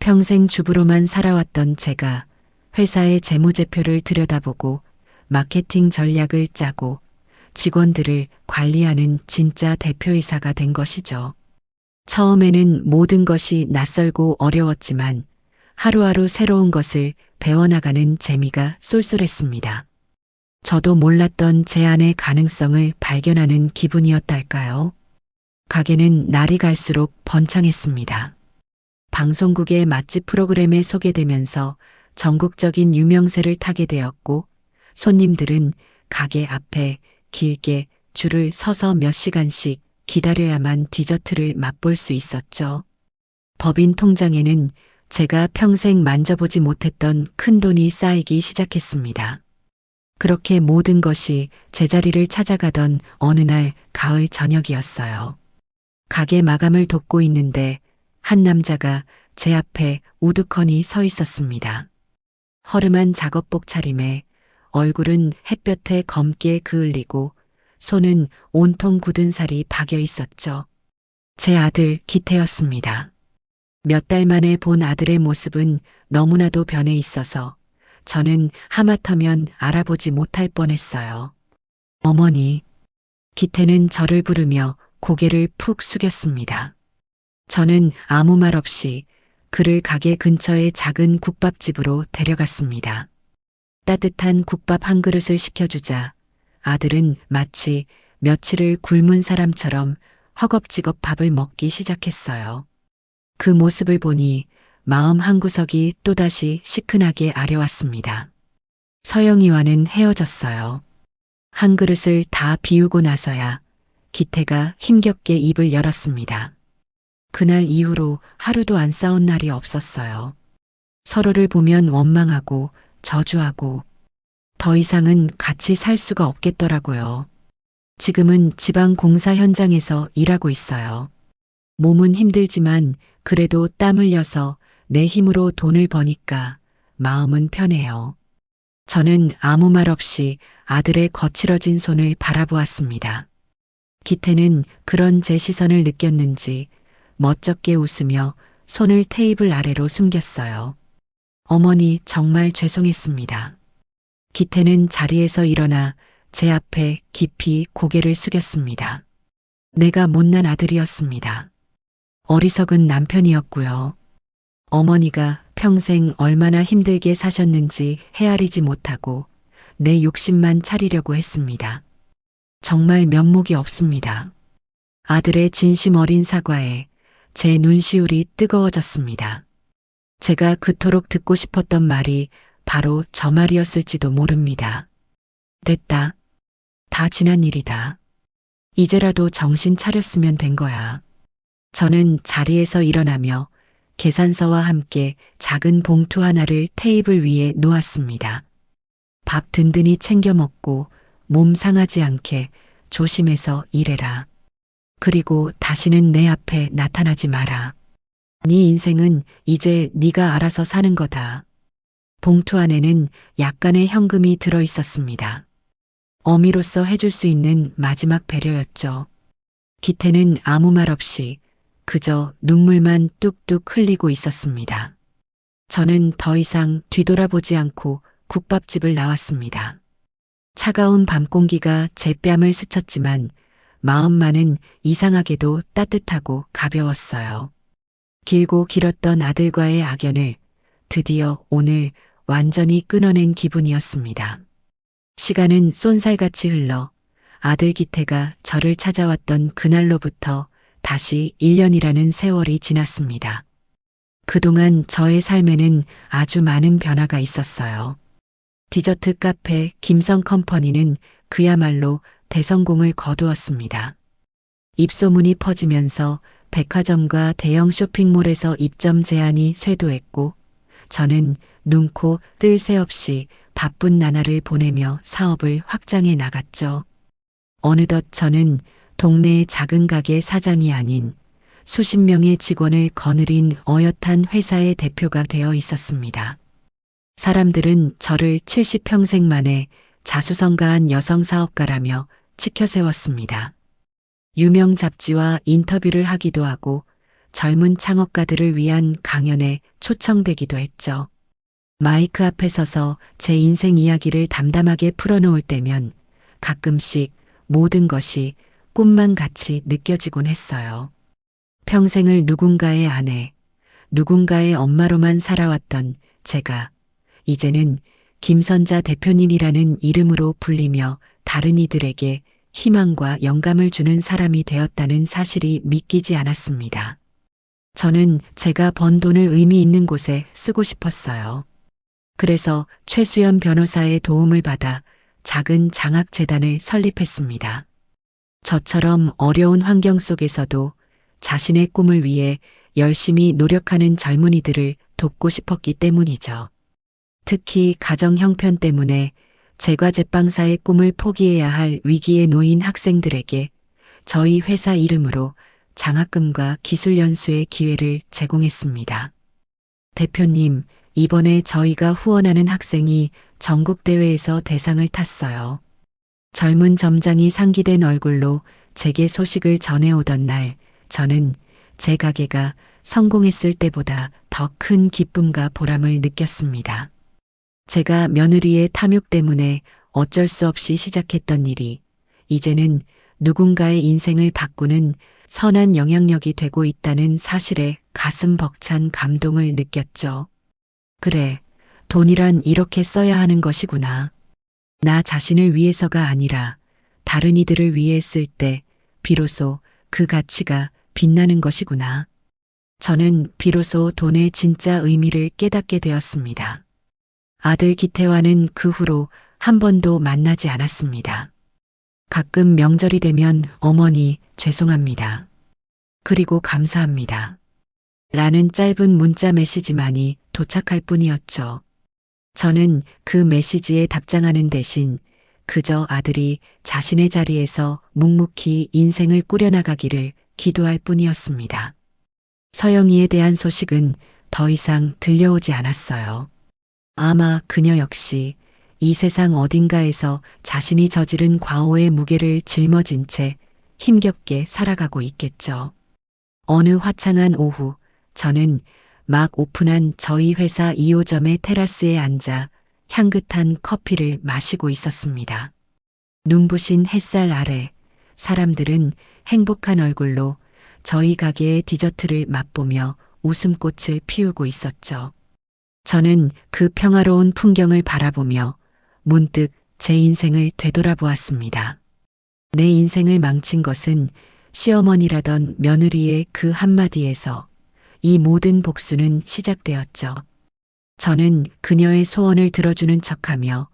평생 주부로만 살아왔던 제가 회사의 재무제표를 들여다보고 마케팅 전략을 짜고 직원들을 관리하는 진짜 대표이사가 된 것이죠. 처음에는 모든 것이 낯설고 어려웠지만 하루하루 새로운 것을 배워나가는 재미가 쏠쏠했습니다. 저도 몰랐던 제 안의 가능성을 발견하는 기분이었달까요? 가게는 날이 갈수록 번창했습니다. 방송국의 맛집 프로그램에 소개되면서 전국적인 유명세를 타게 되었고 손님들은 가게 앞에 길게 줄을 서서 몇 시간씩 기다려야만 디저트를 맛볼 수 있었죠. 법인 통장에는 제가 평생 만져보지 못했던 큰돈이 쌓이기 시작했습니다. 그렇게 모든 것이 제자리를 찾아가던 어느 날 가을 저녁이었어요. 가게 마감을 돕고 있는데 한 남자가 제 앞에 우두커니 서 있었습니다. 허름한 작업복 차림에 얼굴은 햇볕에 검게 그을리고 손은 온통 굳은 살이 박여 있었죠. 제 아들 기태였습니다. 몇 달 만에 본 아들의 모습은 너무나도 변해 있어서 저는 하마터면 알아보지 못할 뻔했어요. 어머니, 기태는 저를 부르며 고개를 푹 숙였습니다. 저는 아무 말 없이 그를 가게 근처의 작은 국밥집으로 데려갔습니다. 따뜻한 국밥 한 그릇을 시켜주자 아들은 마치 며칠을 굶은 사람처럼 허겁지겁 밥을 먹기 시작했어요. 그 모습을 보니 마음 한구석이 또다시 시큰하게 아려왔습니다. 서영이와는 헤어졌어요. 한 그릇을 다 비우고 나서야 기태가 힘겹게 입을 열었습니다. 그날 이후로 하루도 안 싸운 날이 없었어요. 서로를 보면 원망하고 저주하고 더 이상은 같이 살 수가 없겠더라고요. 지금은 지방 공사 현장에서 일하고 있어요. 몸은 힘들지만 그래도 땀 흘려서 내 힘으로 돈을 버니까 마음은 편해요. 저는 아무 말 없이 아들의 거칠어진 손을 바라보았습니다. 기태는 그런 제 시선을 느꼈는지 멋쩍게 웃으며 손을 테이블 아래로 숨겼어요. 어머니 정말 죄송했습니다. 기태는 자리에서 일어나 제 앞에 깊이 고개를 숙였습니다. 내가 못난 아들이었습니다. 어리석은 남편이었고요. 어머니가 평생 얼마나 힘들게 사셨는지 헤아리지 못하고 내 욕심만 차리려고 했습니다. 정말 면목이 없습니다. 아들의 진심 어린 사과에 제 눈시울이 뜨거워졌습니다. 제가 그토록 듣고 싶었던 말이 바로 저 말이었을지도 모릅니다. 됐다. 다 지난 일이다. 이제라도 정신 차렸으면 된 거야. 저는 자리에서 일어나며 계산서와 함께 작은 봉투 하나를 테이블 위에 놓았습니다. 밥 든든히 챙겨 먹고 몸 상하지 않게 조심해서 일해라. 그리고 다시는 내 앞에 나타나지 마라. 네 인생은 이제 네가 알아서 사는 거다. 봉투 안에는 약간의 현금이 들어 있었습니다. 어미로서 해줄 수 있는 마지막 배려였죠. 기태는 아무 말 없이 그저 눈물만 뚝뚝 흘리고 있었습니다. 저는 더 이상 뒤돌아보지 않고 국밥집을 나왔습니다. 차가운 밤 공기가 제 뺨을 스쳤지만 마음만은 이상하게도 따뜻하고 가벼웠어요. 길고 길었던 아들과의 악연을 드디어 오늘 완전히 끊어낸 기분이었습니다. 시간은 쏜살같이 흘러 아들 기태가 저를 찾아왔던 그날로부터 다시 1년이라는 세월이 지났습니다. 그동안 저의 삶에는 아주 많은 변화가 있었어요. 디저트 카페 김성컴퍼니는 그야말로 대성공을 거두었습니다. 입소문이 퍼지면서 백화점과 대형 쇼핑몰에서 입점 제한이 쇄도했고 저는 눈코 뜰 새 없이 바쁜 나날을 보내며 사업을 확장해 나갔죠. 어느덧 저는 동네의 작은 가게 사장이 아닌 수십 명의 직원을 거느린 어엿한 회사의 대표가 되어 있었습니다. 사람들은 저를 70평생 만에 자수성가한 여성 사업가라며 치켜세웠습니다. 유명 잡지와 인터뷰를 하기도 하고 젊은 창업가들을 위한 강연에 초청되기도 했죠. 마이크 앞에 서서 제 인생 이야기를 담담하게 풀어놓을 때면 가끔씩 모든 것이 꿈만 같이 느껴지곤 했어요. 평생을 누군가의 아내, 누군가의 엄마로만 살아왔던 제가 이제는 김선자 대표님이라는 이름으로 불리며 다른 이들에게 희망과 영감을 주는 사람이 되었다는 사실이 믿기지 않았습니다. 저는 제가 번 돈을 의미 있는 곳에 쓰고 싶었어요. 그래서 최수연 변호사의 도움을 받아 작은 장학재단을 설립했습니다. 저처럼 어려운 환경 속에서도 자신의 꿈을 위해 열심히 노력하는 젊은이들을 돕고 싶었기 때문이죠. 특히 가정 형편 때문에 제과제빵사의 꿈을 포기해야 할 위기에 놓인 학생들에게 저희 회사 이름으로 장학금과 기술연수의 기회를 제공했습니다. 대표님, 이번에 저희가 후원하는 학생이 전국대회에서 대상을 탔어요. 젊은 점장이 상기된 얼굴로 제게 소식을 전해오던 날, 저는 제 가게가 성공했을 때보다 더 큰 기쁨과 보람을 느꼈습니다. 제가 며느리의 탐욕 때문에 어쩔 수 없이 시작했던 일이 이제는 누군가의 인생을 바꾸는 선한 영향력이 되고 있다는 사실에 가슴 벅찬 감동을 느꼈죠. 그래, 돈이란 이렇게 써야 하는 것이구나. 나 자신을 위해서가 아니라 다른 이들을 위해 쓸 때 비로소 그 가치가 빛나는 것이구나. 저는 비로소 돈의 진짜 의미를 깨닫게 되었습니다. 아들 기태와는 그 후로 한 번도 만나지 않았습니다. 가끔 명절이 되면 어머니 죄송합니다. 그리고 감사합니다. 라는 짧은 문자 메시지만이 도착할 뿐이었죠. 저는 그 메시지에 답장하는 대신 그저 아들이 자신의 자리에서 묵묵히 인생을 꾸려나가기를 기도할 뿐이었습니다. 서영이에 대한 소식은 더 이상 들려오지 않았어요. 아마 그녀 역시 이 세상 어딘가에서 자신이 저지른 과오의 무게를 짊어진 채 힘겹게 살아가고 있겠죠. 어느 화창한 오후, 저는 막 오픈한 저희 회사 2호점의 테라스에 앉아 향긋한 커피를 마시고 있었습니다. 눈부신 햇살 아래 사람들은 행복한 얼굴로 저희 가게의 디저트를 맛보며 웃음꽃을 피우고 있었죠. 저는 그 평화로운 풍경을 바라보며 문득 제 인생을 되돌아보았습니다. 내 인생을 망친 것은 시어머니라던 며느리의 그 한마디에서 이 모든 복수는 시작되었죠. 저는 그녀의 소원을 들어주는 척하며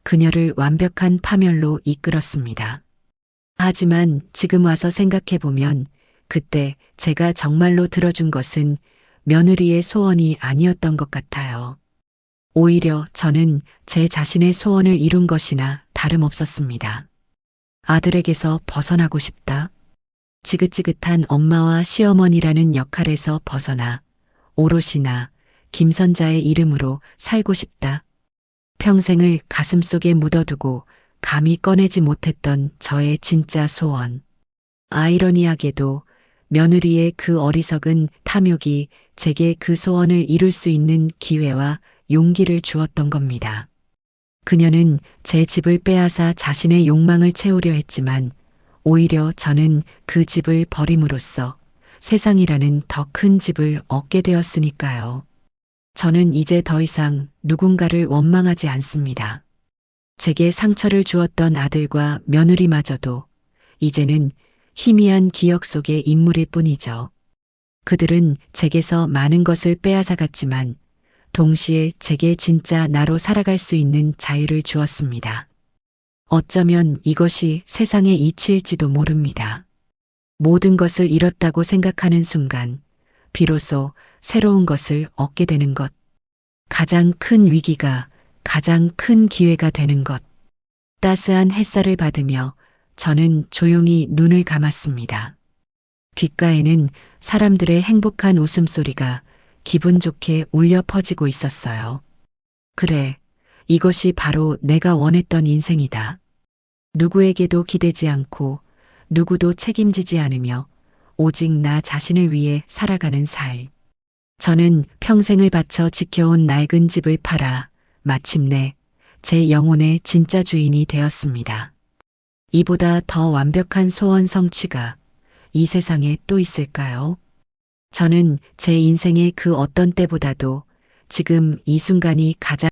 그녀를 완벽한 파멸로 이끌었습니다. 하지만 지금 와서 생각해보면 그때 제가 정말로 들어준 것은 며느리의 소원이 아니었던 것 같아요. 오히려 저는 제 자신의 소원을 이룬 것이나 다름없었습니다. 아들에게서 벗어나고 싶다. 지긋지긋한 엄마와 시어머니라는 역할에서 벗어나 오롯이나 김선자의 이름으로 살고 싶다. 평생을 가슴속에 묻어두고 감히 꺼내지 못했던 저의 진짜 소원. 아이러니하게도 며느리의 그 어리석은 탐욕이 제게 그 소원을 이룰 수 있는 기회와 용기를 주었던 겁니다. 그녀는 제 집을 빼앗아 자신의 욕망을 채우려 했지만 오히려 저는 그 집을 버림으로써 세상이라는 더 큰 집을 얻게 되었으니까요. 저는 이제 더 이상 누군가를 원망하지 않습니다. 제게 상처를 주었던 아들과 며느리마저도 이제는 희미한 기억 속의 인물일 뿐이죠. 그들은 제게서 많은 것을 빼앗아 갔지만 동시에 제게 진짜 나로 살아갈 수 있는 자유를 주었습니다. 어쩌면 이것이 세상의 이치일지도 모릅니다. 모든 것을 잃었다고 생각하는 순간 비로소 새로운 것을 얻게 되는 것. 가장 큰 위기가 가장 큰 기회가 되는 것. 따스한 햇살을 받으며 저는 조용히 눈을 감았습니다. 귓가에는 사람들의 행복한 웃음소리가 기분 좋게 울려 퍼지고 있었어요. 그래, 이것이 바로 내가 원했던 인생이다. 누구에게도 기대지 않고 누구도 책임지지 않으며 오직 나 자신을 위해 살아가는 삶. 저는 평생을 바쳐 지켜온 낡은 집을 팔아 마침내 제 영혼의 진짜 주인이 되었습니다. 이보다 더 완벽한 소원 성취가 이 세상에 또 있을까요? 저는 제 인생의 그 어떤 때보다도 지금 이 순간이 가장